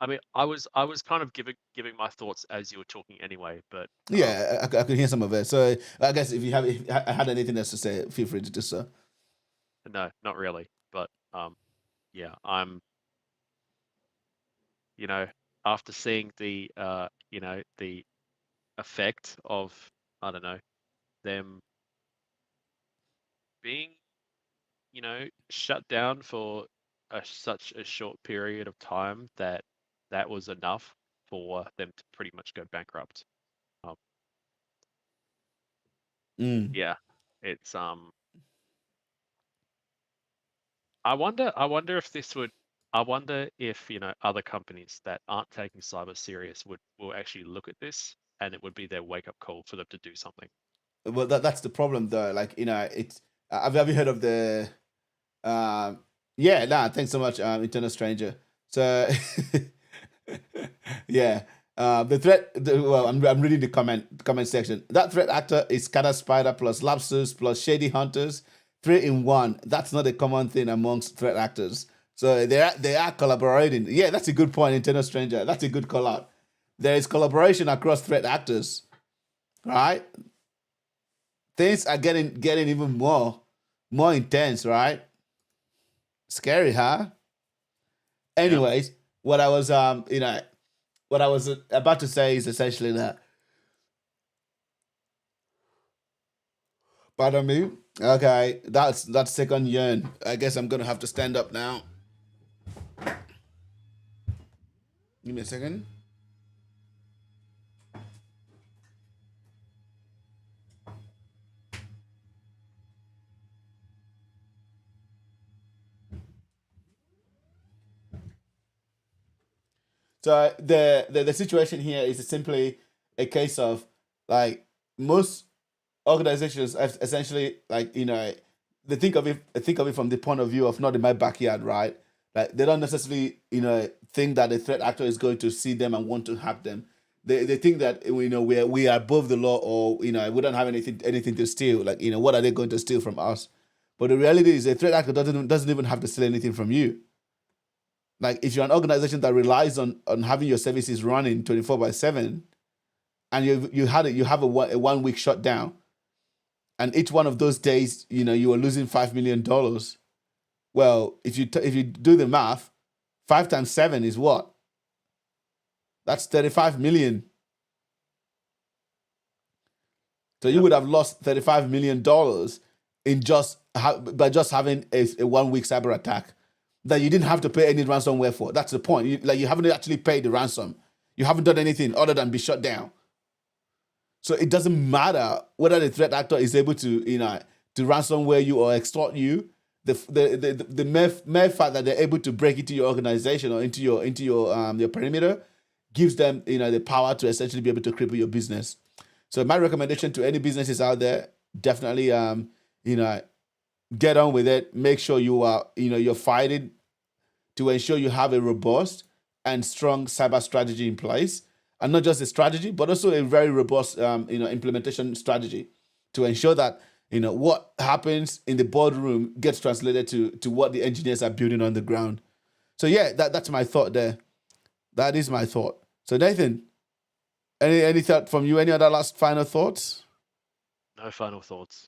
I mean, I was kind of giving my thoughts as you were talking anyway, but yeah, I could hear some of it. So I guess if I had anything else to say, feel free to do so. No, not really. But yeah, I'm, after seeing the the effect of, I don't know, them being shut down for such a short period of time, that that was enough for them to pretty much go bankrupt. Yeah, it's I wonder if this would. I wonder if other companies that aren't taking cyber serious will actually look at this, and it would be their wake up call for them to do something. Well, that's the problem, though. Like, it's. Have you heard of the? Yeah, nah. Thanks so much, Eternal Stranger. So, yeah. The threat. Well, I'm reading the comment section. That threat actor is Scatter Spider plus Lapsus plus Shady Hunters, 3 in 1. That's not a common thing amongst threat actors. So they are collaborating. Yeah, that's a good point, Eternal Stranger. That's a good call out. There is collaboration across threat actors, right? Things are getting even more intense, right? Scary, huh? Anyways, what I was what I was about to say is essentially that. Pardon me. Okay, that's second yearn. I guess I'm gonna have to stand up now. Give me a second. So the situation here is simply a case of, like, most organizations have essentially, like, they think of it from the point of view of not in my backyard, right? Like, they don't necessarily think that the threat actor is going to see them and want to hack them. They think that we are above the law, or we don't have anything to steal. Like, what are they going to steal from us? But the reality is, a threat actor doesn't even have to steal anything from you. Like, if you're an organization that relies on having your services running 24/7, and you have a 1 week shutdown, and each one of those days, you are losing $5 million. Well, if you do the math, 5 times 7 is what? That's 35 million. So you would have lost $35 million by just having a 1 week cyber attack that you didn't have to pay any ransomware for. That's the point. You haven't actually paid the ransom. You haven't done anything other than be shut down. So it doesn't matter whether the threat actor is able to ransomware you or extort you. The mere fact that they're able to break into your organization or into your perimeter gives them the power to essentially be able to cripple your business. So my recommendation to any businesses out there, definitely get on with it. Make sure you are you're fighting to ensure you have a robust and strong cyber strategy in place, and not just a strategy, but also a very robust implementation strategy to ensure that what happens in the boardroom gets translated to what the engineers are building on the ground. So yeah, that's my thought there. That is my thought. So Nathan, any thought from you? Any other last final thoughts? No final thoughts.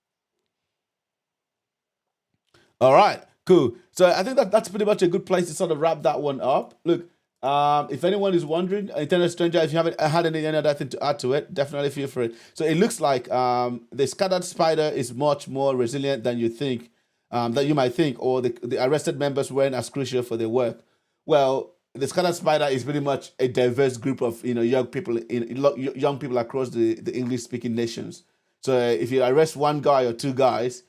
All right, cool. So I think that's pretty much a good place to sort of wrap that one up. Look, if anyone is wondering, Eternal Stranger, if you haven't had any other thing to add to it, definitely feel free. So it looks like the scattered spider is much more resilient than you think, that you might think, or the arrested members weren't as crucial for their work. Well, the scattered spider is pretty much a diverse group of young people across the English speaking nations. So if you arrest one guy or two guys,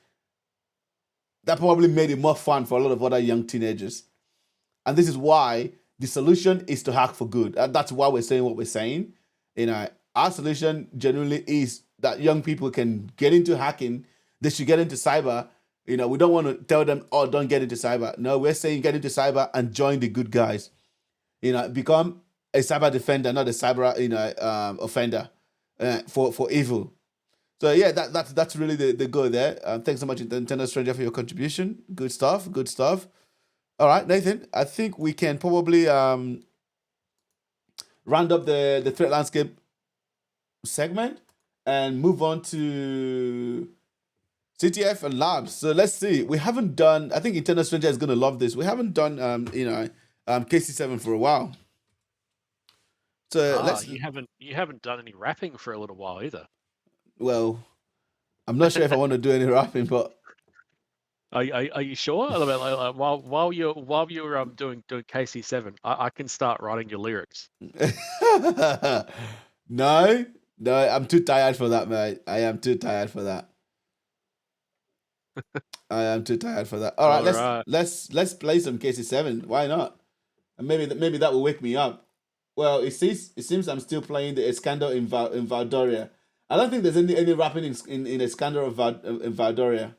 that probably made it more fun for a lot of other young teenagers. And this is why the solution is to hack for good. That's why we're saying what we're saying. Our solution genuinely is that young people can get into hacking. They should get into cyber. We don't want to tell them, oh, don't get into cyber. No, we're saying get into cyber and join the good guys. Become a cyber defender, not a cyber offender for evil. So yeah, that's really the goal there. Thanks so much, Nintendo Stranger, for your contribution. Good stuff. All right, Nathan, I think we can probably round up the threat landscape segment and move on to CTF and labs. So let's see. We haven't done. I think Nintendo Stranger is going to love this. We haven't done KC7 for a while. So you haven't done any rapping for a little while either. Well, I'm not sure if I want to do any rapping, but Are you sure? Like, while you're doing KC7, I can start writing your lyrics. No, no, I'm too tired for that, mate. I am too tired for that. I am too tired for that. All right, All right. let's play some KC7. Why not? And maybe that will wake me up. Well, it seems I'm still playing the Iskander in Valdoria. I don't think there's any rapping in Iskander in Valdoria.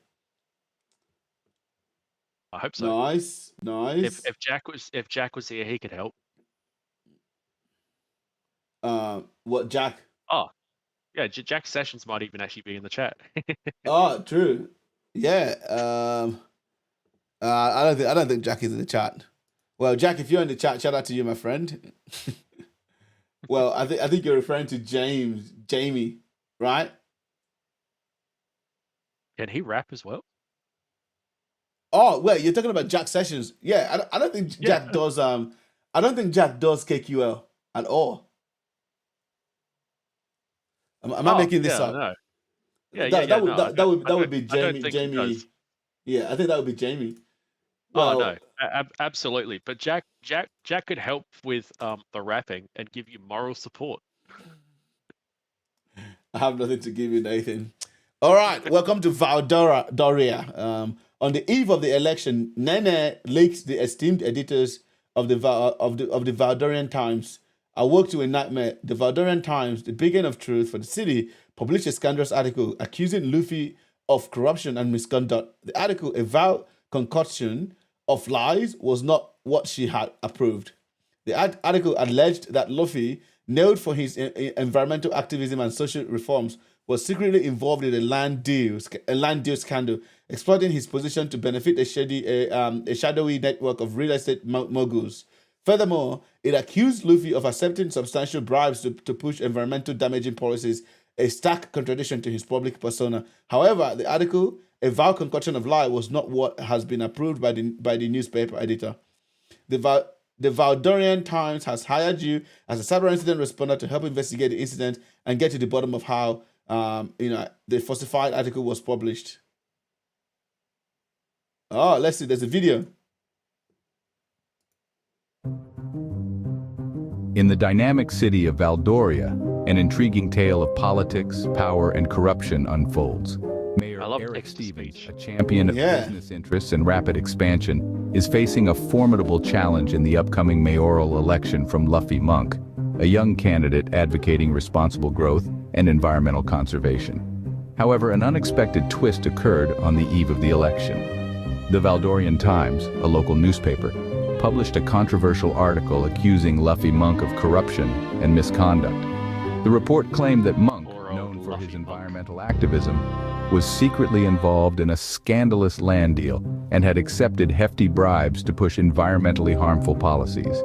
I hope so. Nice, nice. If Jack was here, he could help. What Jack? Oh, yeah, Jack Sessions might even actually be in the chat. Oh, true. Yeah. I don't think Jack is in the chat. Well, Jack, if you're in the chat, shout out to you, my friend. Well, I think you're referring to Jamie, right? Can he rap as well? Oh, wait, you're talking about Jack Sessions? Yeah, I don't think Yeah. Jack does. I don't think Jack does KQL at all. Am I making this up? No. That would be I don't Jamie. think he does. Yeah, I think that would be Jamie. Oh Well, no, absolutely. But Jack could help with the rapping and give you moral support. I have nothing to give you, Nathan. All right, welcome to Valdoria. On the eve of the election, Nene leaked the esteemed editors of the Valdorian Times. Awoke to a nightmare. The Valdorian Times, the beacon of truth for the city, published a scandalous article accusing Luffy of corruption and misconduct. The article, a vile concoction of lies, was not what she had approved. The article alleged that Luffy, known for his environmental activism and social reforms, was secretly involved in a land deal scandal, exploiting his position to benefit a shadowy network of real estate moguls. Furthermore, it accused Luffy of accepting substantial bribes to push environmental damaging policies, a stark contradiction to his public persona. However, the article, a vile concoction of lie, was not what has been approved by the newspaper editor. The Valdorian Times has hired you as a cyber incident responder to help investigate the incident and get to the bottom of how the falsified article was published. Oh, let's see. There's a video. In the dynamic city of Valdoria, an intriguing tale of politics, power, and corruption unfolds. Mayor Eric Texas Stevens, speech. a champion of business interests and rapid expansion, is facing a formidable challenge in the upcoming mayoral election from Luffy Monk, a young candidate advocating responsible growth and environmental conservation. However, an unexpected twist occurred on the eve of the election. The Valdorian Times, a local newspaper, published a controversial article accusing Luffy Monk of corruption and misconduct. The report claimed that Monk, known for his environmental activism, was secretly involved in a scandalous land deal and had accepted hefty bribes to push environmentally harmful policies.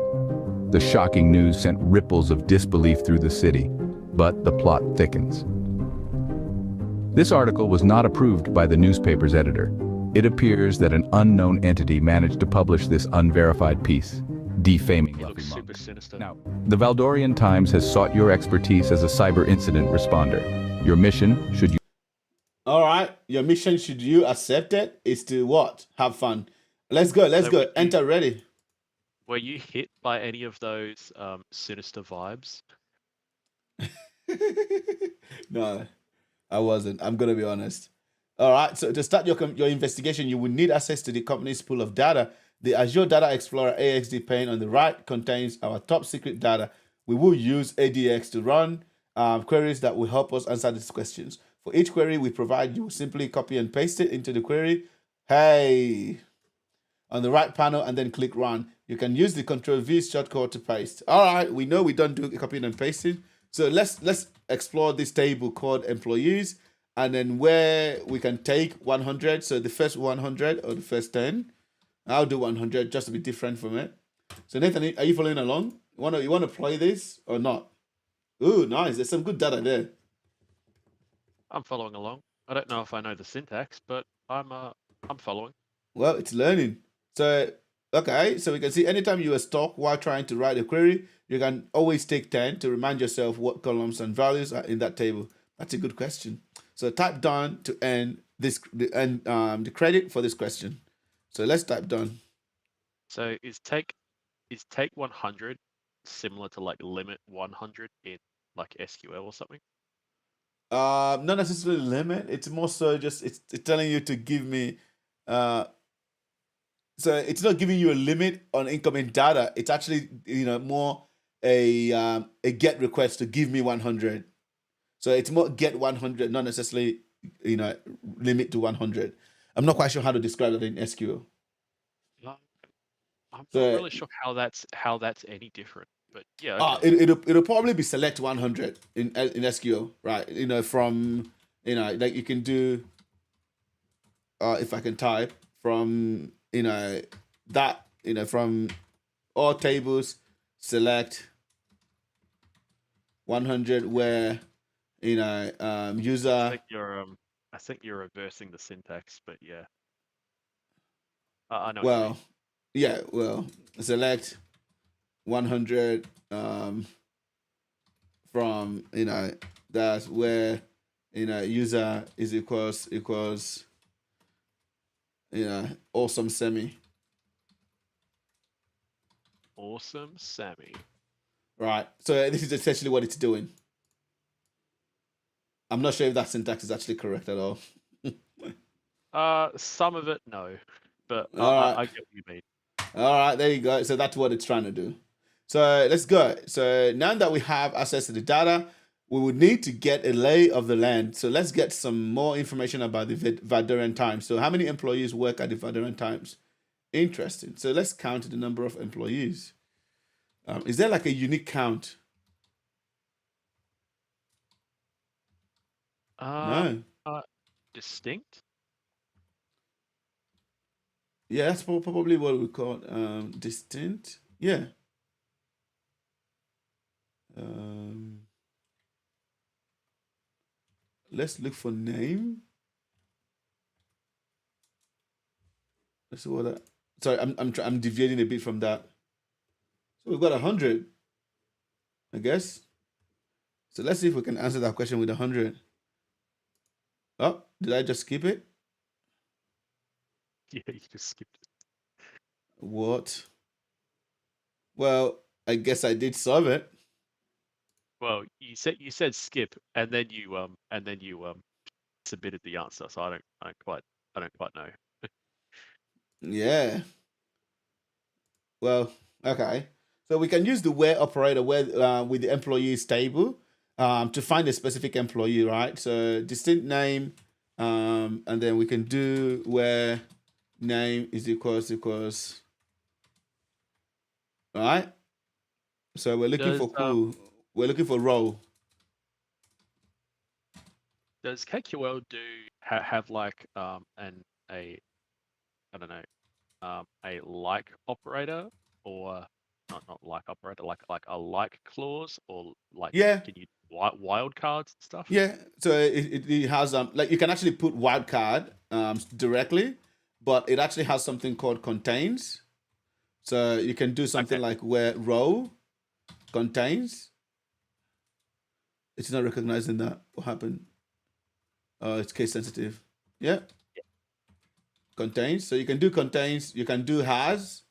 The shocking news sent ripples of disbelief through the city, but the plot thickens. This article was not approved by the newspaper's editor. It appears that an unknown entity managed to publish this unverified piece, defaming Luffy Monk. Super sinister. Now, the Valdorian Times has sought your expertise as a cyber incident responder. Your mission, should you... All right, your mission, should you accept it, is to what? Have fun. Let's go. Enter ready. Were you hit by any of those sinister vibes? No, I wasn't. I'm going to be honest. All right, so to start your investigation, you will need access to the company's pool of data. The Azure Data Explorer AXD pane on the right contains our top secret data. We will use ADX to run queries that will help us answer these questions. For each query we provide, you will simply copy and paste it into the query. Hey, on the right panel, and then click run. You can use the Ctrl+V shortcut to paste. All right, we know we don't do copying and pasting. So let's explore this table called employees, and then where we can take 100. So the first 100 or the first 10. I'll do 100 just to be different from it. So Nathan, are you following along? You want to play this or not? Ooh, nice. There's some good data there. I'm following along. I don't know if I know the syntax, but I'm following. Well, it's learning. So, okay, so we can see anytime you are stuck while trying to write a query, you can always take 10 to remind yourself what columns and values are in that table. That's a good question. So type down to end the credit for this question. So let's type done. So is take 100 similar to like limit 100 in like SQL or something? Not necessarily limit. It's more so just it's telling you to give me. So it's not giving you a limit on incoming data. It's actually more a get request to give me 100. So it's more get 100, not necessarily limit to 100. I'm not quite sure how to describe that in SQL. No, I'm So not really sure how that's any different. But yeah, okay. it'll probably be select 100 in SQL, right? From like you can do. If I can type from that from all tables, select 100 where user. I think you're reversing the syntax, but yeah. I know. Well, yeah. Well, select 100 from that's where user is equals awesome Sammy. Awesome Sammy. Right. So this is essentially what it's doing. I'm not sure if that syntax is actually correct at all. Some of it, no, but All I get what you mean. All right, there you go. So that's what it's trying to do. So let's go. So now that we have access to the data, we would need to get a lay of the land. So let's get some more information about the Vadarian Times. So how many employees work at the Vadarian Times? Interesting. So let's count the number of employees. Is there like a unique count? No. Distinct? Yeah, that's probably what we call distinct. Yeah. Let's look for name. Let's see what that. Sorry, I'm deviating a bit from that. So we've got 100, I guess. So let's see if we can answer that question with 100. Oh, did I just skip it? Yeah, you just skipped it. What? Well, I guess I did solve it. Well, you said skip, and then you submitted the answer. So I don't quite know. Yeah. Well, okay. So we can use the where operator with the employees table to find a specific employee, right? So distinct name, and then we can do where name is equals. All right. So we're looking for clue. We're looking for row. Does Hck4G have like a like operator, or not like operator, like a like clause, or like Yeah. can you wild cards and stuff? Yeah. So it has like you can actually put wildcard directly, but it actually has something called contains. So you can do something like where row contains. It's not recognizing that. What happened? It's case sensitive. Yeah. Contains. So you can do contains. You can do has.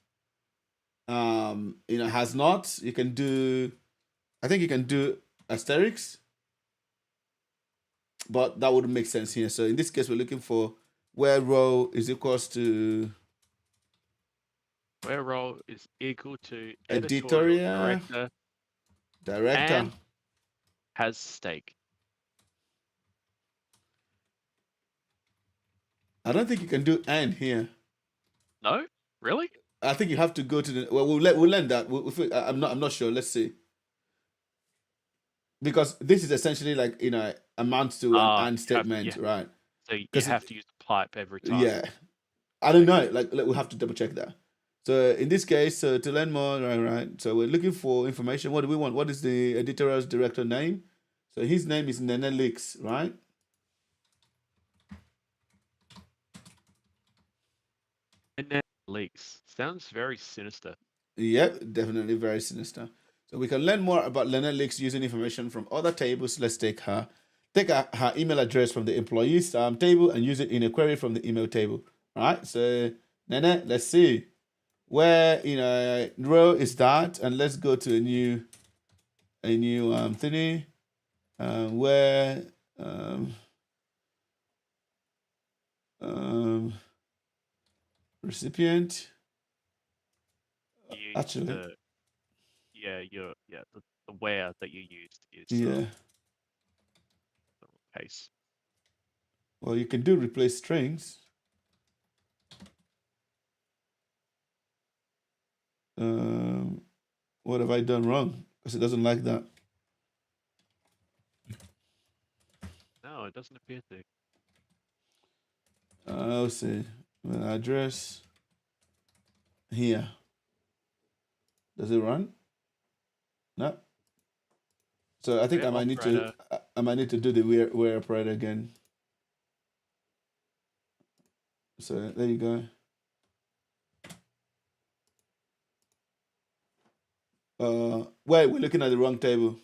Has not. You can do. I think you can do asterisks, but that wouldn't make sense here. So in this case, we're looking for where row is equals to. Where role is equal to editorial director and has stake. I don't think you can do and here. No, really? I think you have to go to the. Well, we'll learn that. I'm not sure. Let's see. Because this is essentially like amounts to an and statement, right? So you have to use the pipe every time. Yeah, I don't know. Like we'll have to double check that. So in this case, to learn more, right? So we're looking for information. What do we want? What is the editorial director name? So his name is NerdKnight, right? NerdKnight sounds very sinister. Yep, definitely very sinister. So we can learn more about NerdKnight using information from other tables. Let's take her. take her email address from the employees table and use it in a query from the email table. All right. So Nene, let's see where row is that, and let's go to a new thingy where recipient actually the where that you used is yeah. the case. Well, you can do replace strings. What have I done wrong? Because it doesn't like that. No, it doesn't appear to. I'll see. Address here. Does it run? No. So I think Yeah, I might need to do the where operator again. So there you go. Wait, we're looking at the wrong table.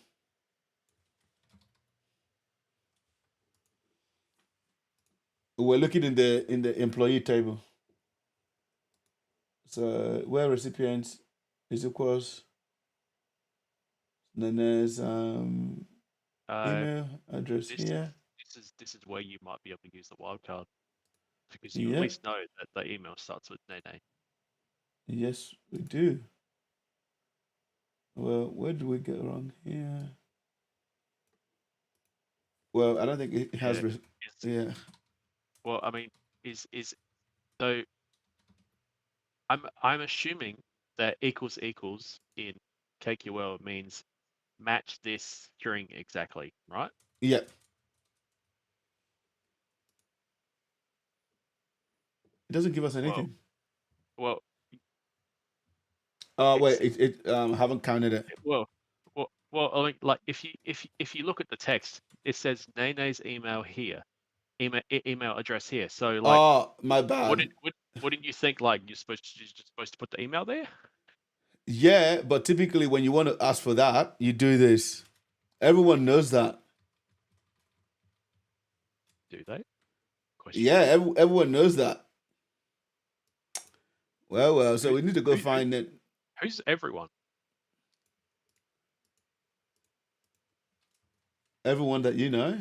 We're looking in the employee table. So where recipient is equals, then there's email address here. This is where you might be able to use the wildcard, because you Yeah. at least know that the email starts with Nene. Yes, we do. Well, where do we get wrong here? Well, I don't think it has. Yeah. Well, I mean, is so. I'm assuming that equals in KQL means match this string exactly, right? Yeah. It doesn't give us anything. Well, wait, it haven't counted it. well, I mean, like if you look at the text, it says Nene's email here, email address here. So like, Oh, my bad. Wouldn't you think like you're supposed to put the email there? Yeah, but typically when you want to ask for that, you do this. Everyone knows that. Do they? Question. Yeah, everyone knows that. Well, so we need to go find it. Who's everyone? Everyone that you know.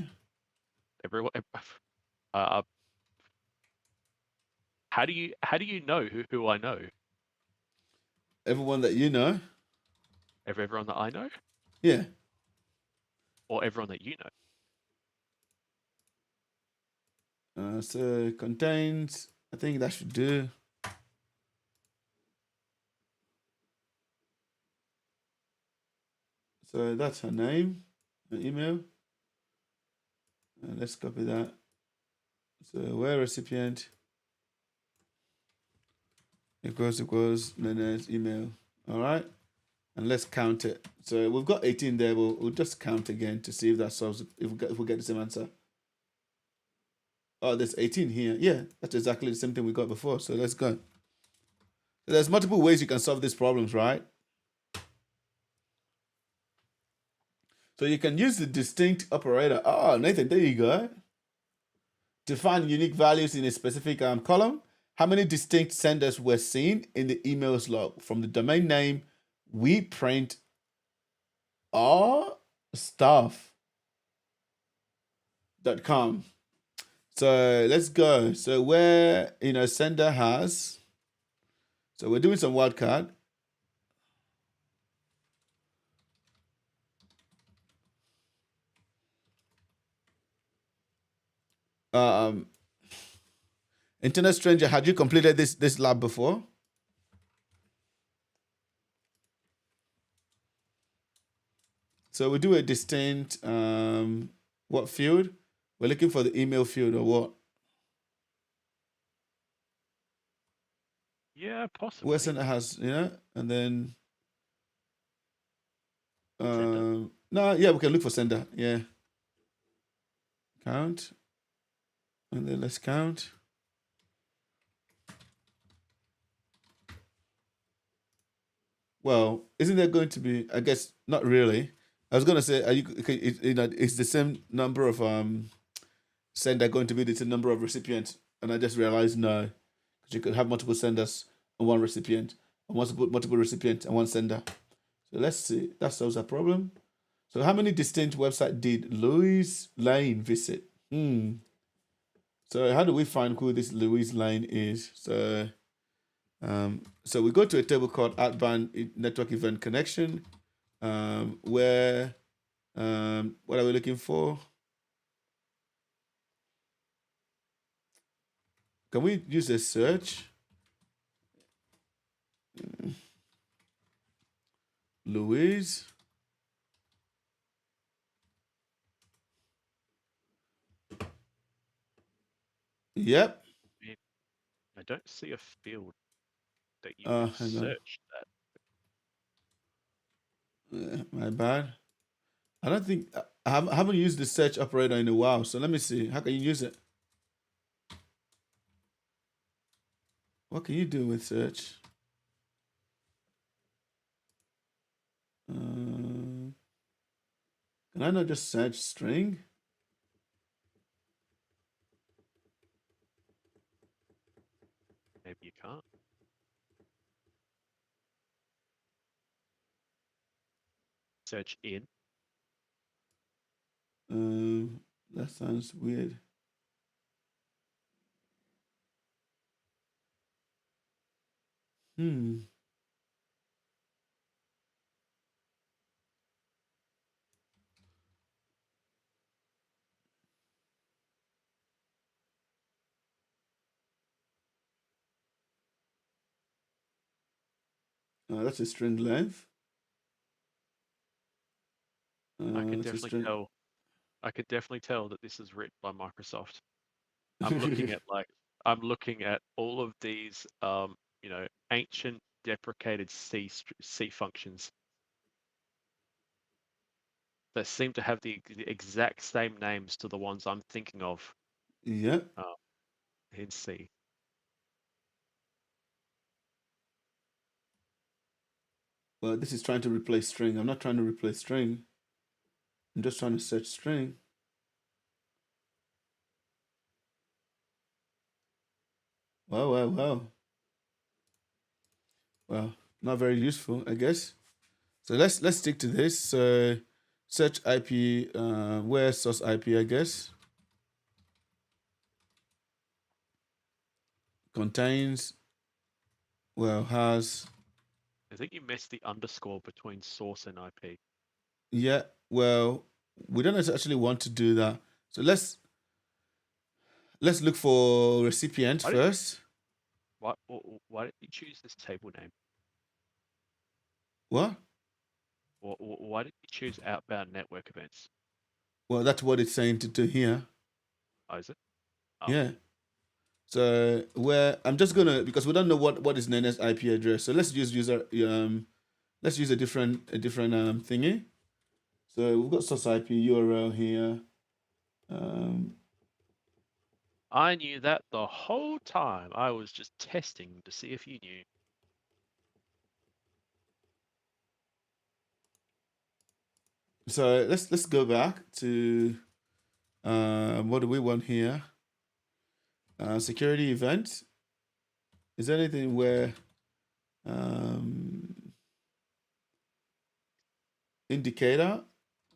Everyone. How do you know who I know? Everyone that you know. Everyone that I know? Yeah. Or everyone that you know? So contains. I think that should do. So that's her name, her email. Let's copy that. So where recipient equals Nene's email. All right. And let's count it. So we've got 18 there. We'll just count again to see if that solves it, if we get the same answer. Oh, there's 18 here. Yeah, that's exactly the same thing we got before. So let's go. So there's multiple ways you can solve these problems, right? So you can use the distinct operator. Oh, Nathan, there you go. To find unique values in a specific column. How many distinct senders were seen in the emails log? From the domain name, we print all stuff.com. So let's go. So where sender has. So we're doing some wildcard. Internet stranger, had you completed this lab before? So we do a distinct what field? We're looking for the email field or what? Yeah, possibly. Where sender has, and then no, yeah, we can look for sender. Yeah. Count. And then let's count. Well, isn't there going to be, I guess, not really. I was gonna say, are you, it's the same number of sender going to be the same number of recipients, and I just realized no, because you could have multiple senders and one recipient, and multiple recipients and one sender. So let's see. That solves that problem. So how many distinct websites did Louise Lane visit? So how do we find who this Louise Lane is? So we go to a table called outbound network event connection, where what are we looking for? Can we use a search? Louise. Yep. I don't see a field that you Hang can on. search that. My bad. I don't think I haven't used the search operator in a while. So let me see. How can you use it? What can you do with search? Can I not just search string? Maybe you can't. Search in. That sounds weird. That's a string length. I could definitely tell that this is written by Microsoft. I'm looking at all of these ancient deprecated C functions that seem to have the exact same names to the ones I'm thinking of. Yeah. In C. Well, this is trying to replace string. I'm not trying to replace string. I'm just trying to search string. Wow. Well, not very useful, I guess. So let's stick to this. So search IP, where source IP, I guess. Contains, has. I think you missed the underscore between source and IP. Yeah, well, we don't actually want to do that. So let's look for recipient first. Why did you choose this table name? What? Why did you choose outbound network events? Well, that's what it's saying to do here. Oh, is it? Oh. Yeah. So I'm just gonna, because we don't know what is known as IP address. So let's use let's use a different thingy. So we've got source IP URL here. I knew that the whole time. I was just testing to see if you knew. So let's go back to what do we want here? Security event. Is there anything where indicator?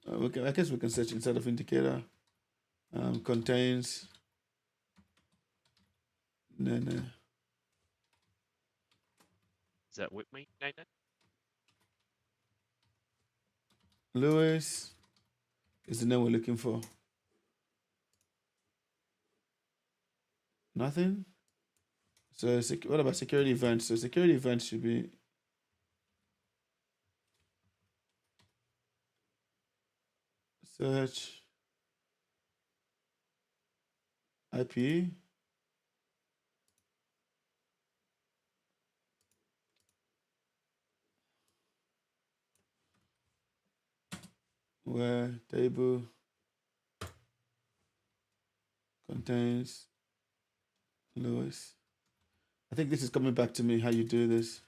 I guess we can search inside of indicator. Contains. No. Is that with me, Nathan? Lewis is the name we're looking for. Nothing. So what about security events? So security events should be search IP. Where table contains Lewis. I think this is coming back to me how you do this.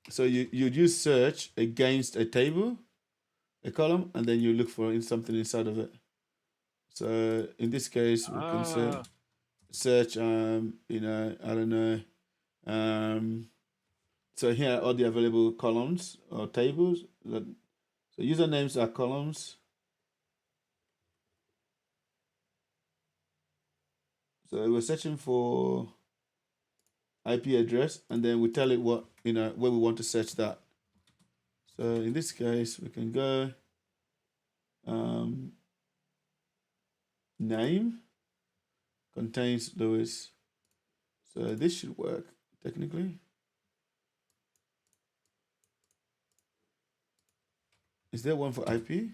So you'd use search against a table. a column, and then you look for something inside of it. So in this case, we can search, you know, I don't know. So here are all the available columns or tables. So usernames are columns. So we're searching for IP address, and then we tell it what, you know, where we want to search that. So in this case, we can go name contains Lewis. So this should work technically. Is there one for IP?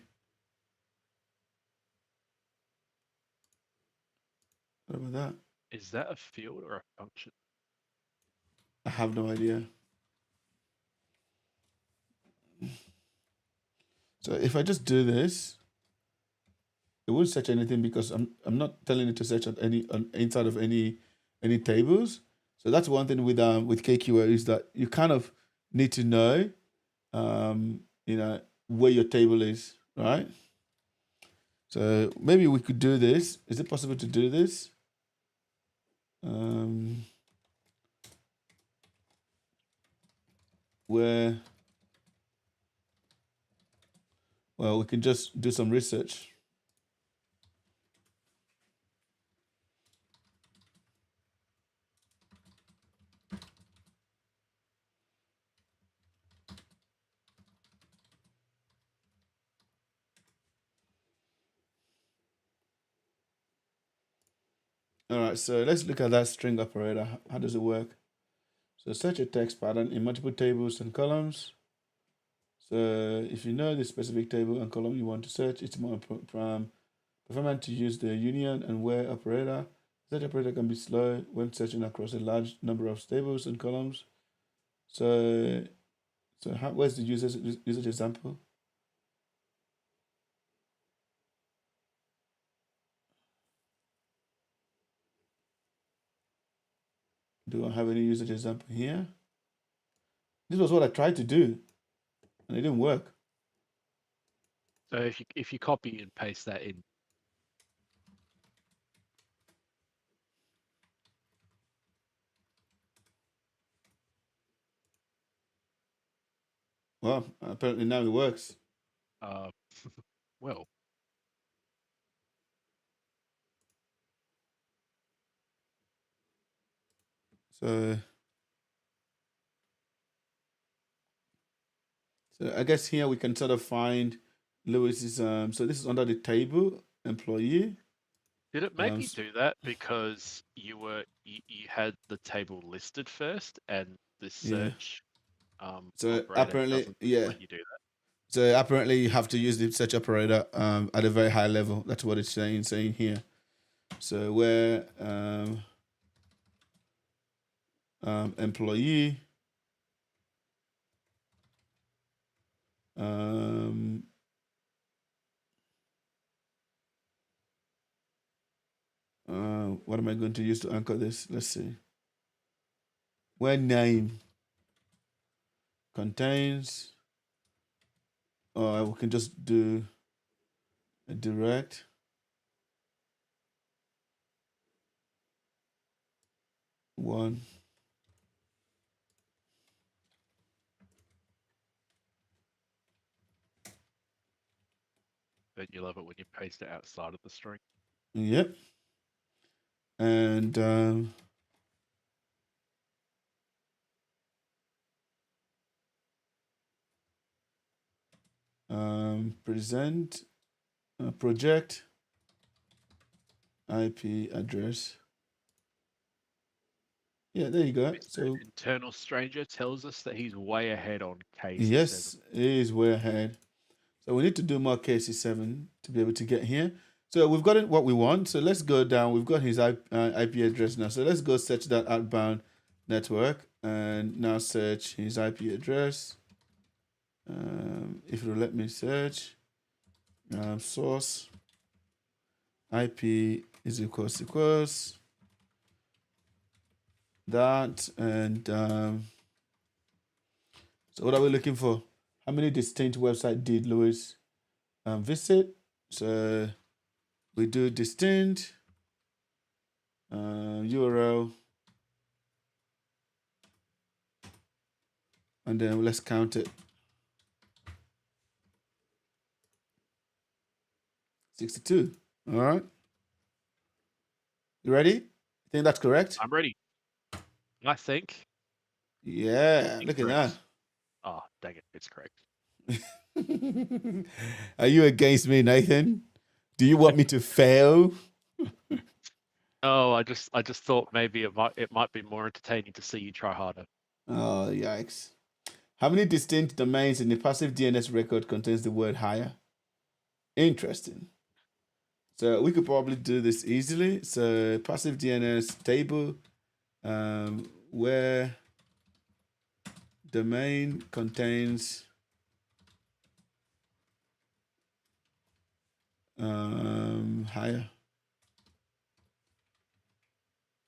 What about that? Is that a field or a function? I have no idea. So if I just do this, it won't search anything because I'm not telling it to search on inside of any tables. So that's one thing with KQL is that you kind of need to know, you know, where your table is, right? So maybe we could do this. Is it possible to do this? Where, well, we can just do some research. All right, so let's look at that string operator. How does it work? So search a text pattern in multiple tables and columns. So if you know the specific table and column you want to search, it's more performant to use the union and where operator. Search operator can be slow when searching across a large number of tables and columns. So where's the usage example? Do I have any usage example here? This was what I tried to do, and it didn't work. So if you copy and paste that in. Well, apparently now it works. Well. So I guess here we can sort of find Lewis's. So this is under the table employee. Did it make you do that because you had the table listed first and the search? So apparently, yeah. Let you do that. So apparently, you have to use the search operator at a very high level. That's what it's saying here. So where employee what am I going to use to anchor this? Let's see. Where name contains, or we can just do a direct. One. But you love it when you paste it outside of the string. Yep. And present project IP address. Yeah, there you go. So internal stranger tells us that he's way ahead on case. Yes, he is way ahead. So we need to do more KC7 to be able to get here. So we've got what we want. So let's go down. We've got his IP address now. So let's go search that outbound network and now search his IP address. If it'll let me search, source IP is equals that, and so what are we looking for? How many distinct websites did Lewis visit. So we do distinct URL, and then let's count it. 62. All right. You ready? You think that's correct? I'm ready. I think. Yeah, look at that. Oh, dang it. It's correct. Are you against me, Nathan? Do you want me to fail? Oh, I just thought maybe it might be more entertaining to see you try harder. Oh, yikes. How many distinct domains in the passive DNS record contains the word higher? Interesting. So we could probably do this easily. So passive DNS table where domain contains higher.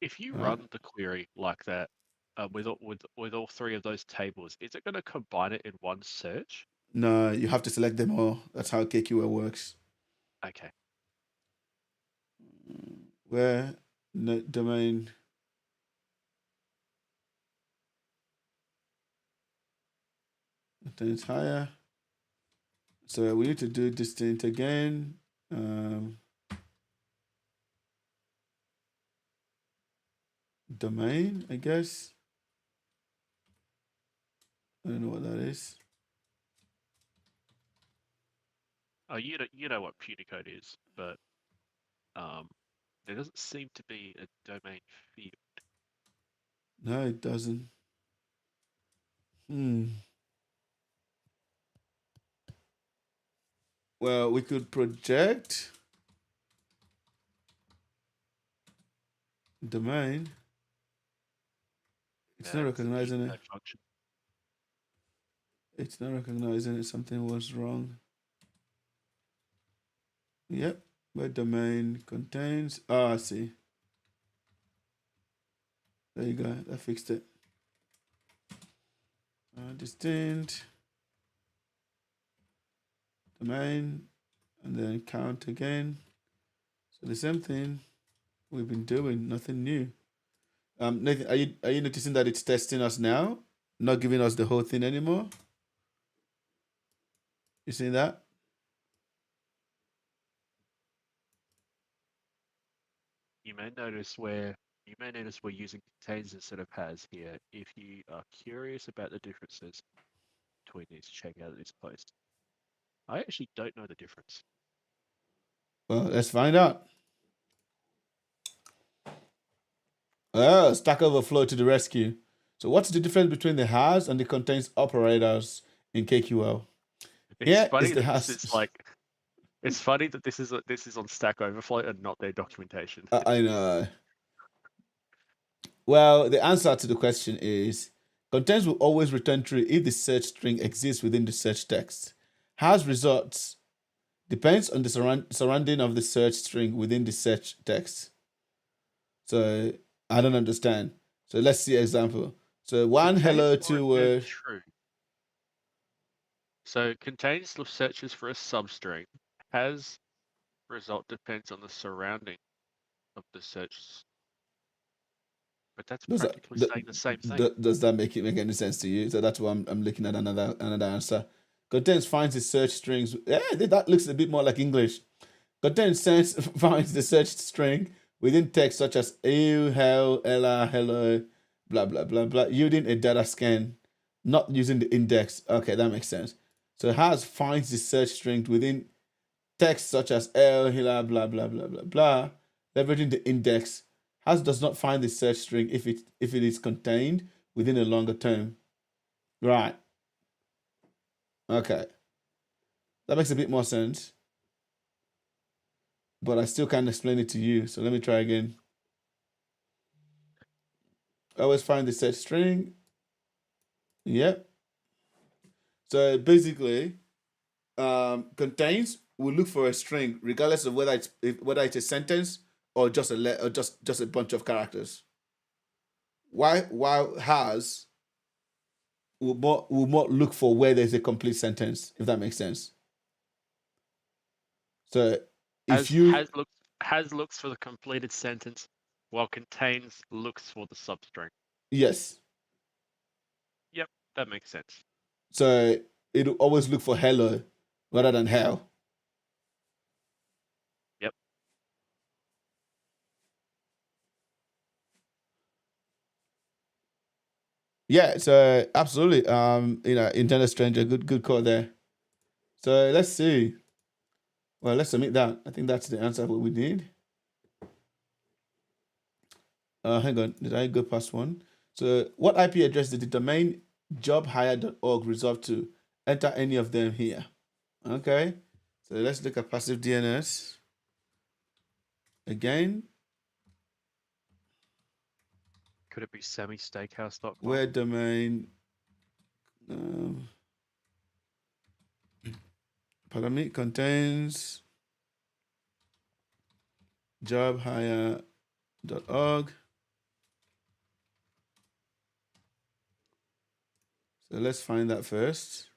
If you run the query like that with all three of those tables, is it going to combine it in one search? No, you have to select them all. That's how KQL works. Okay. Where domain contains higher. So we need to do distinct again. Domain, I guess. I don't know what that is. Oh, you know what Punicode is, but there doesn't seem to be a domain field. No, it doesn't. Well, we could project domain. It's not recognizing it. Function. It's not recognizing it. Something was wrong. Yep. Where domain contains. Oh, I see. There you go. That fixed it. Distinct domain, and then count again. So the same thing we've been doing, nothing new. Nathan, are you noticing that it's testing us now, not giving us the whole thing anymore? You see that? You may notice we're using contains instead of has here. If you are curious about the differences between these, check out this post. I actually don't know the difference. Well, let's find out. Oh, Stack Overflow to the rescue. So what's the difference between the has and the contains operators in KQL? It's funny that this is like, it's funny that this is on Stack Overflow and not their documentation. I know. Well, the answer to the question is contains will always return true if the search string exists within the search text. Has results depends on the surrounding of the search string within the search text. So I don't understand. So let's see example. So one hello two word. True. So contains searches for a substring. Has result depends on the surrounding of the search. But that's practically saying the same thing. Does that make any sense to you? So that's why I'm looking at another answer. Contains finds the search strings. Yeah, that looks a bit more like English. Contains finds the search string within text such as ew, hell, ella, hello, blah blah blah blah, using a data scan, not using the index. Okay, that makes sense. So has finds the search string within text such as L, blah blah blah blah blah blah, leveraging the index. Has does not find the search string if it is contained within a longer term. Right. Okay. That makes a bit more sense. But I still can't explain it to you. So let me try again. Always find the search string. Yep. So basically, contains will look for a string regardless of whether it's a sentence or just a bunch of characters. While has will more look for where there's a complete sentence, if that makes sense. So if you has looks for the completed sentence, while contains looks for the substring. yes, Yep, that makes sense. so it'll always look for hello rather than hell. Yep. Yeah, so absolutely. Internet stranger, good call there. So let's see. Well, let's submit that. I think that's the answer what we need. Hang on, did I go past one? So what IP address did the domain jobhire.org resolve to? Enter any of them here. Okay, so let's look at passive DNS. Again, Could it be semisteakhouse.com? where domain, pardon me, contains jobhire.org. So let's find that first.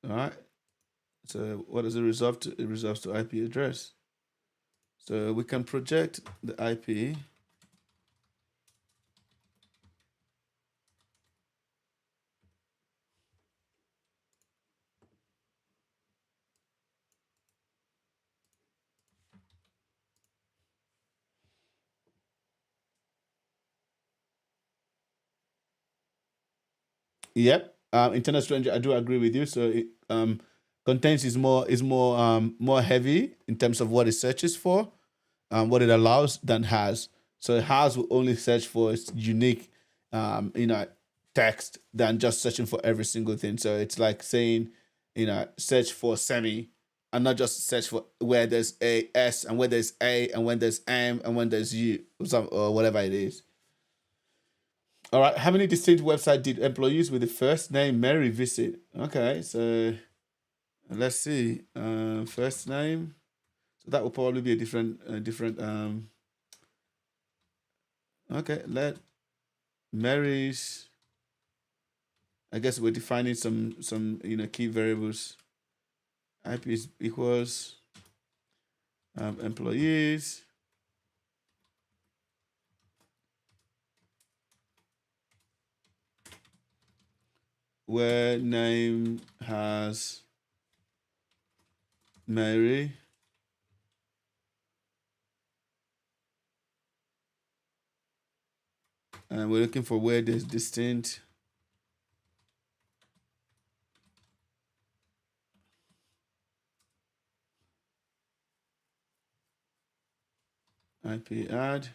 All right. So what does it resolve to? It resolves to IP address. So we can project the IP. Yep. Internet stranger, I do agree with you. So it contains is more heavy in terms of what it searches for, what it allows than has. So has will only search for its unique text than just searching for every single thing. So it's like saying, search for Sammy and not just search for where there's a S and where there's A and when there's M and when there's U or whatever it is. All right. How many distinct websites did employees with the first name Mary visit? Okay, so let's see. First name. So that will probably be a different. Okay, let Mary's. I guess we're defining some key variables. IP is equals employees. Where name has Mary. And we're looking for where there's distinct IP add.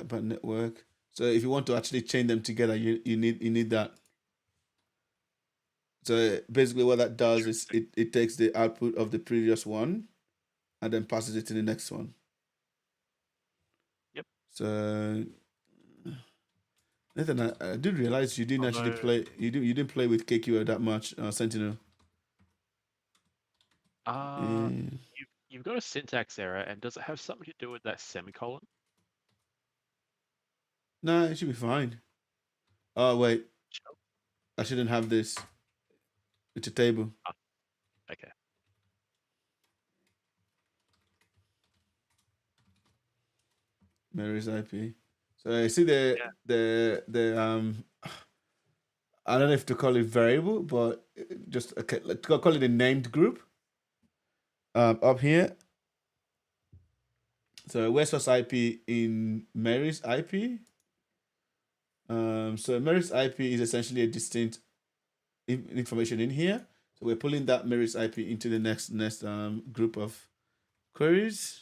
But network. So if you want to actually chain them together, you need that. So basically what that does is it takes the output of the previous one and then passes it to the next one. Yep. So Nathan, I did realize you didn't actually play. You didn't play with KQL that much, Sentinel. You've got a syntax error, and does it have something to do with that semicolon? No, it should be fine. Oh wait, I shouldn't have this. It's a table. Oh, okay. Mary's IP. So I see the I don't know if to call it variable, but just okay, let's call it a named group. Up here. So where's source IP in Mary's IP? So Mary's IP is essentially a distinct information in here. So we're pulling that Mary's IP into the next group of queries.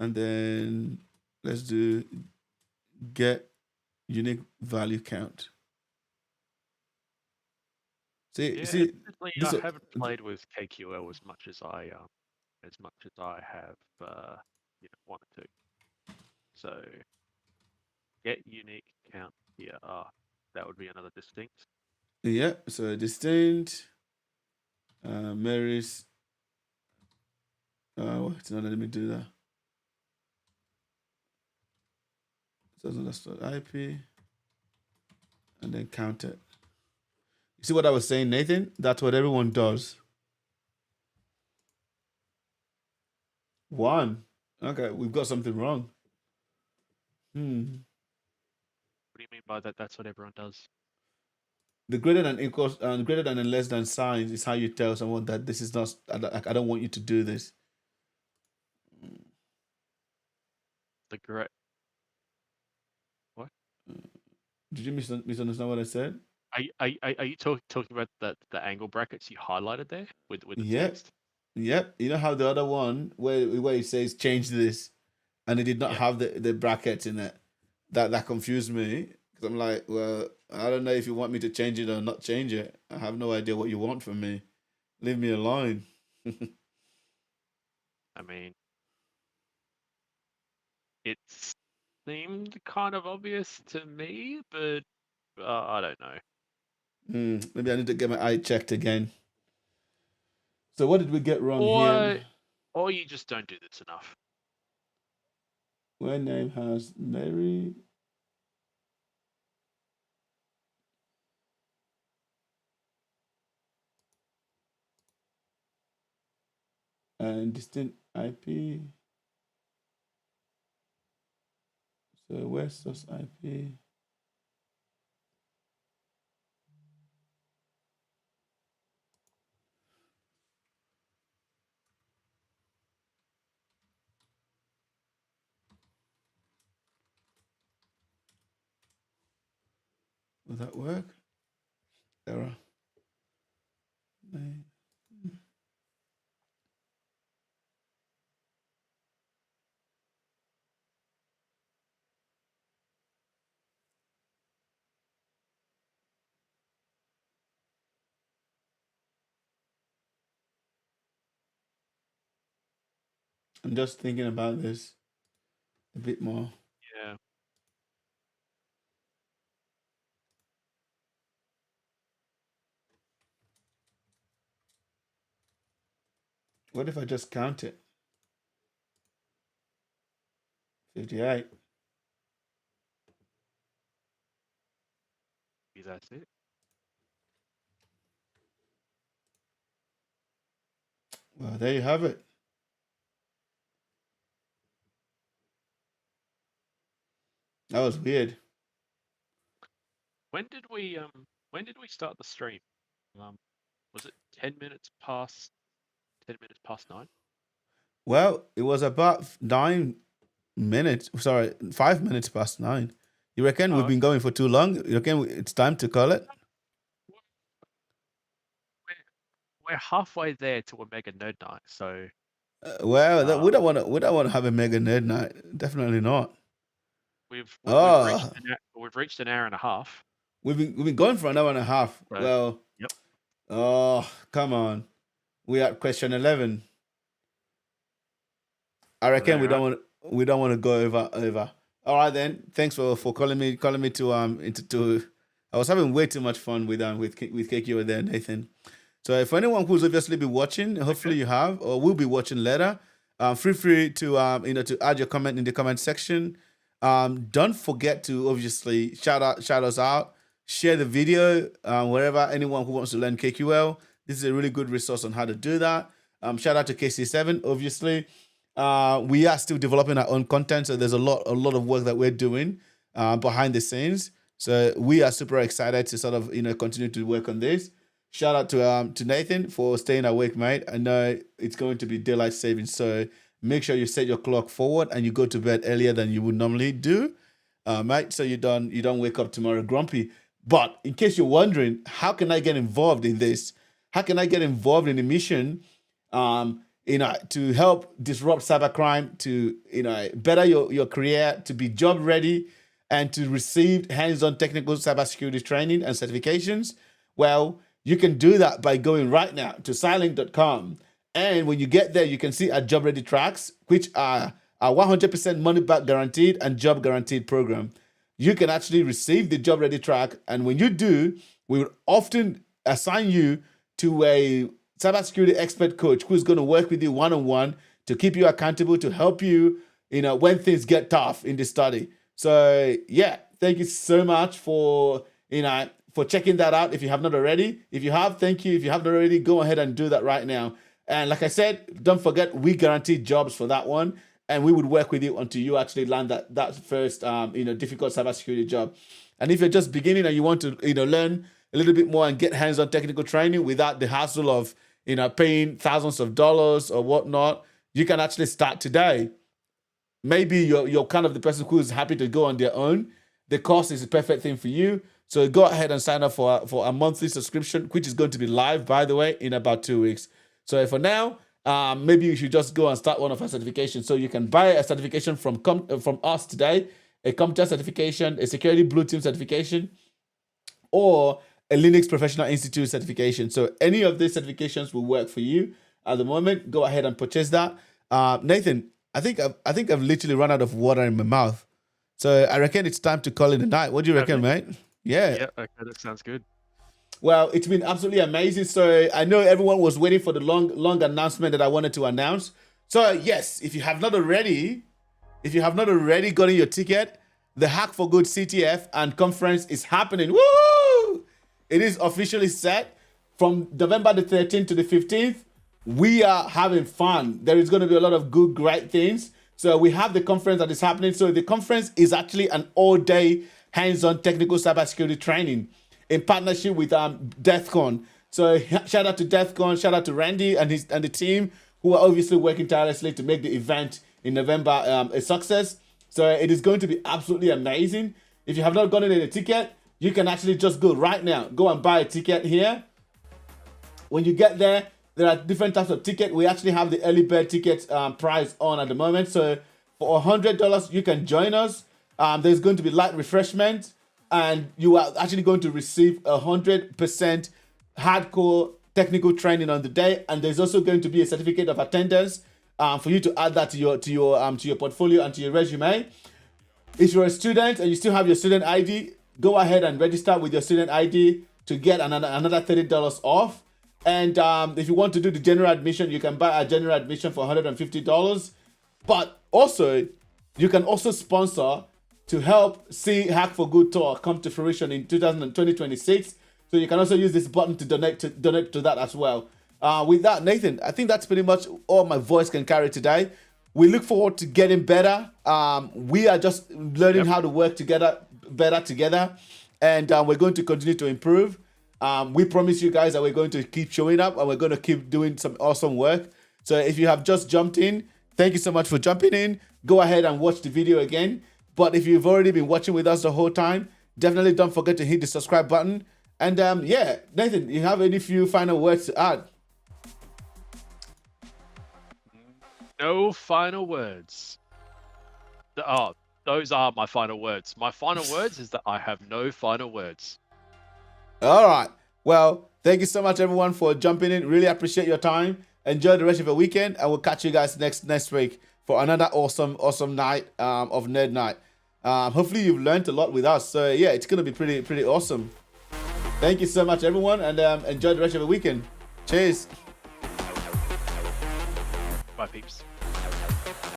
And then let's do get unique value count. See, I haven't played with KQL as much as I have wanted to. So get unique count here. That would be another distinct. Yeah, so distinct. Mary's. It's not letting me do that. IP, and then count it. You see what I was saying, Nathan? That's what everyone does. 1. Okay, we've got something wrong. What do you mean by that? That's what everyone does. The greater than equals and greater than and less than signs is how you tell someone that this is not. I don't want you to do this. The correct. What? Did you misunderstand what I said? Are you talking about the angle brackets you highlighted there with the Yep. text? Yep. You know how the other one where it says change this, and it did not have the brackets in it. That confused me because I'm like, well, I don't know if you want me to change it or not change it. I have no idea what you want from me. Leave me alone. I mean, it seemed kind of obvious to me, but I don't know. Maybe I need to get my eye checked again. So what did we get wrong here? Or you just don't do this enough. Where name has Mary. And distinct IP. So where's source IP? Will that work? Error. I'm just thinking about this a bit more. Yeah. What if I just count it? 58. That's it. Well, there you have it. That was weird. When did we start the stream? Was it 10 minutes past 9? Well, it was about 5 minutes past 9. You reckon we've been going for too long? You reckon it's time to call it? We're halfway there to a mega nerd night, so. We don't want to have a mega nerd night. Definitely not. We've reached an hour and a half. We've been going for an hour and a half. Right. Well, yep. Oh, come on. We are at question 11. I reckon we don't want to go over. All right then. Thanks for calling me to I was having way too much fun with KQ there, Nathan. So if anyone who's obviously been watching, hopefully you have or will be watching later, feel free to to add your comment in the comment section. Don't forget to obviously shout us out, share the video wherever anyone who wants to learn KQL. This is a really good resource on how to do that. Shout out to KC7, obviously. We are still developing our own content, so there's a lot of work that we're doing behind the scenes. So we are super excited to sort of continue to work on this. Shout out to Nathan for staying awake, mate. I know it's going to be daylight savings, so make sure you set your clock forward and you go to bed earlier than you would normally do, mate. So you don't wake up tomorrow grumpy. But in case you're wondering, how can I get involved in this? How can I get involved in the mission? To help disrupt cybercrime, to better your career, to be job ready, and to receive hands-on technical cybersecurity training and certifications. Well, you can do that by going right now to CyLynk.com. And when you get there, you can see our job ready tracks, which are a 100% money back guaranteed and job guaranteed program. You can actually receive the job ready track, and when you do, we will often assign you to a cybersecurity expert coach who's going to work with you one-on-one to keep you accountable, to help you, when things get tough in the study. So yeah, thank you so much for for checking that out. If you have not already, if you have, thank you. If you haven't already, go ahead and do that right now. And like I said, don't forget, we guarantee jobs for that one, and we would work with you until you actually land that first difficult cybersecurity job. And if you're just beginning and you want to learn a little bit more and get hands-on technical training without the hassle of paying thousands of dollars or whatnot, you can actually start today. Maybe you're kind of the person who is happy to go on their own. The course is the perfect thing for you. So go ahead and sign up for a monthly subscription, which is going to be live, by the way, in about 2 weeks. So for now, maybe you should just go and start one of our certifications. So you can buy a certification from us today, a CompTIA certification, a Security Blue Team certification, or a Linux Professional Institute certification. So any of these certifications will work for you at the moment. Go ahead and purchase that. Nathan, I think I've literally run out of water in my mouth. So I reckon it's time to call it a night. What do you reckon, mate? Yeah. Yeah, okay, that sounds good. Well, it's been absolutely amazing. So I know everyone was waiting for the long announcement that I wanted to announce. So yes, if you have not already gotten your ticket, the Hck4G CTF and conference is happening. Woo! It is officially set from November the 13th to the 15th. We are having fun. There is going to be a lot of good, great things. So we have the conference that is happening. So the conference is actually an all-day hands-on technical cybersecurity training in partnership with DEFCON. So shout out to DEFCON, shout out to Randy and the team who are obviously working tirelessly to make the event in November a success. So it is going to be absolutely amazing. If you have not gotten a ticket, you can actually just go right now. Go and buy a ticket here. When you get there, there are different types of tickets. We actually have the early bird ticket price on at the moment. So for $100, you can join us. There's going to be light refreshment, and you are actually going to receive 100% hardcore technical training on the day. And there's also going to be a certificate of attendance for you to add that to your portfolio and to your resume. If you're a student and you still have your student ID, go ahead and register with your student ID to get another $30 off. And if you want to do the general admission, you can buy a general admission for $150. But also, you can also sponsor to help see Hck4G Tour come to fruition in 2026. So you can also use this button to donate to that as well. With that, Nathan, I think that's pretty much all my voice can carry today. We look forward to getting better. We are just learning how to work better together. And we're going to continue to improve. We promise you guys that we're going to keep showing up and we're going to keep doing some awesome work. So if you have just jumped in, thank you so much for jumping in. Go ahead and watch the video again. But if you've already been watching with us the whole time, definitely don't forget to hit the subscribe button. And yeah, Nathan, you have any few final words to add? No final words. Those are my final words. My final words is that I have no final words. All right. Well, thank you so much, everyone, for jumping in. Really appreciate your time. Enjoy the rest of your weekend, and we'll catch you guys next week for another awesome night of Nerd Night. Hopefully, you've learned a lot with us. So yeah, it's gonna be pretty awesome. Thank you so much, everyone, and enjoy the rest of the weekend. Cheers. Bye, peeps.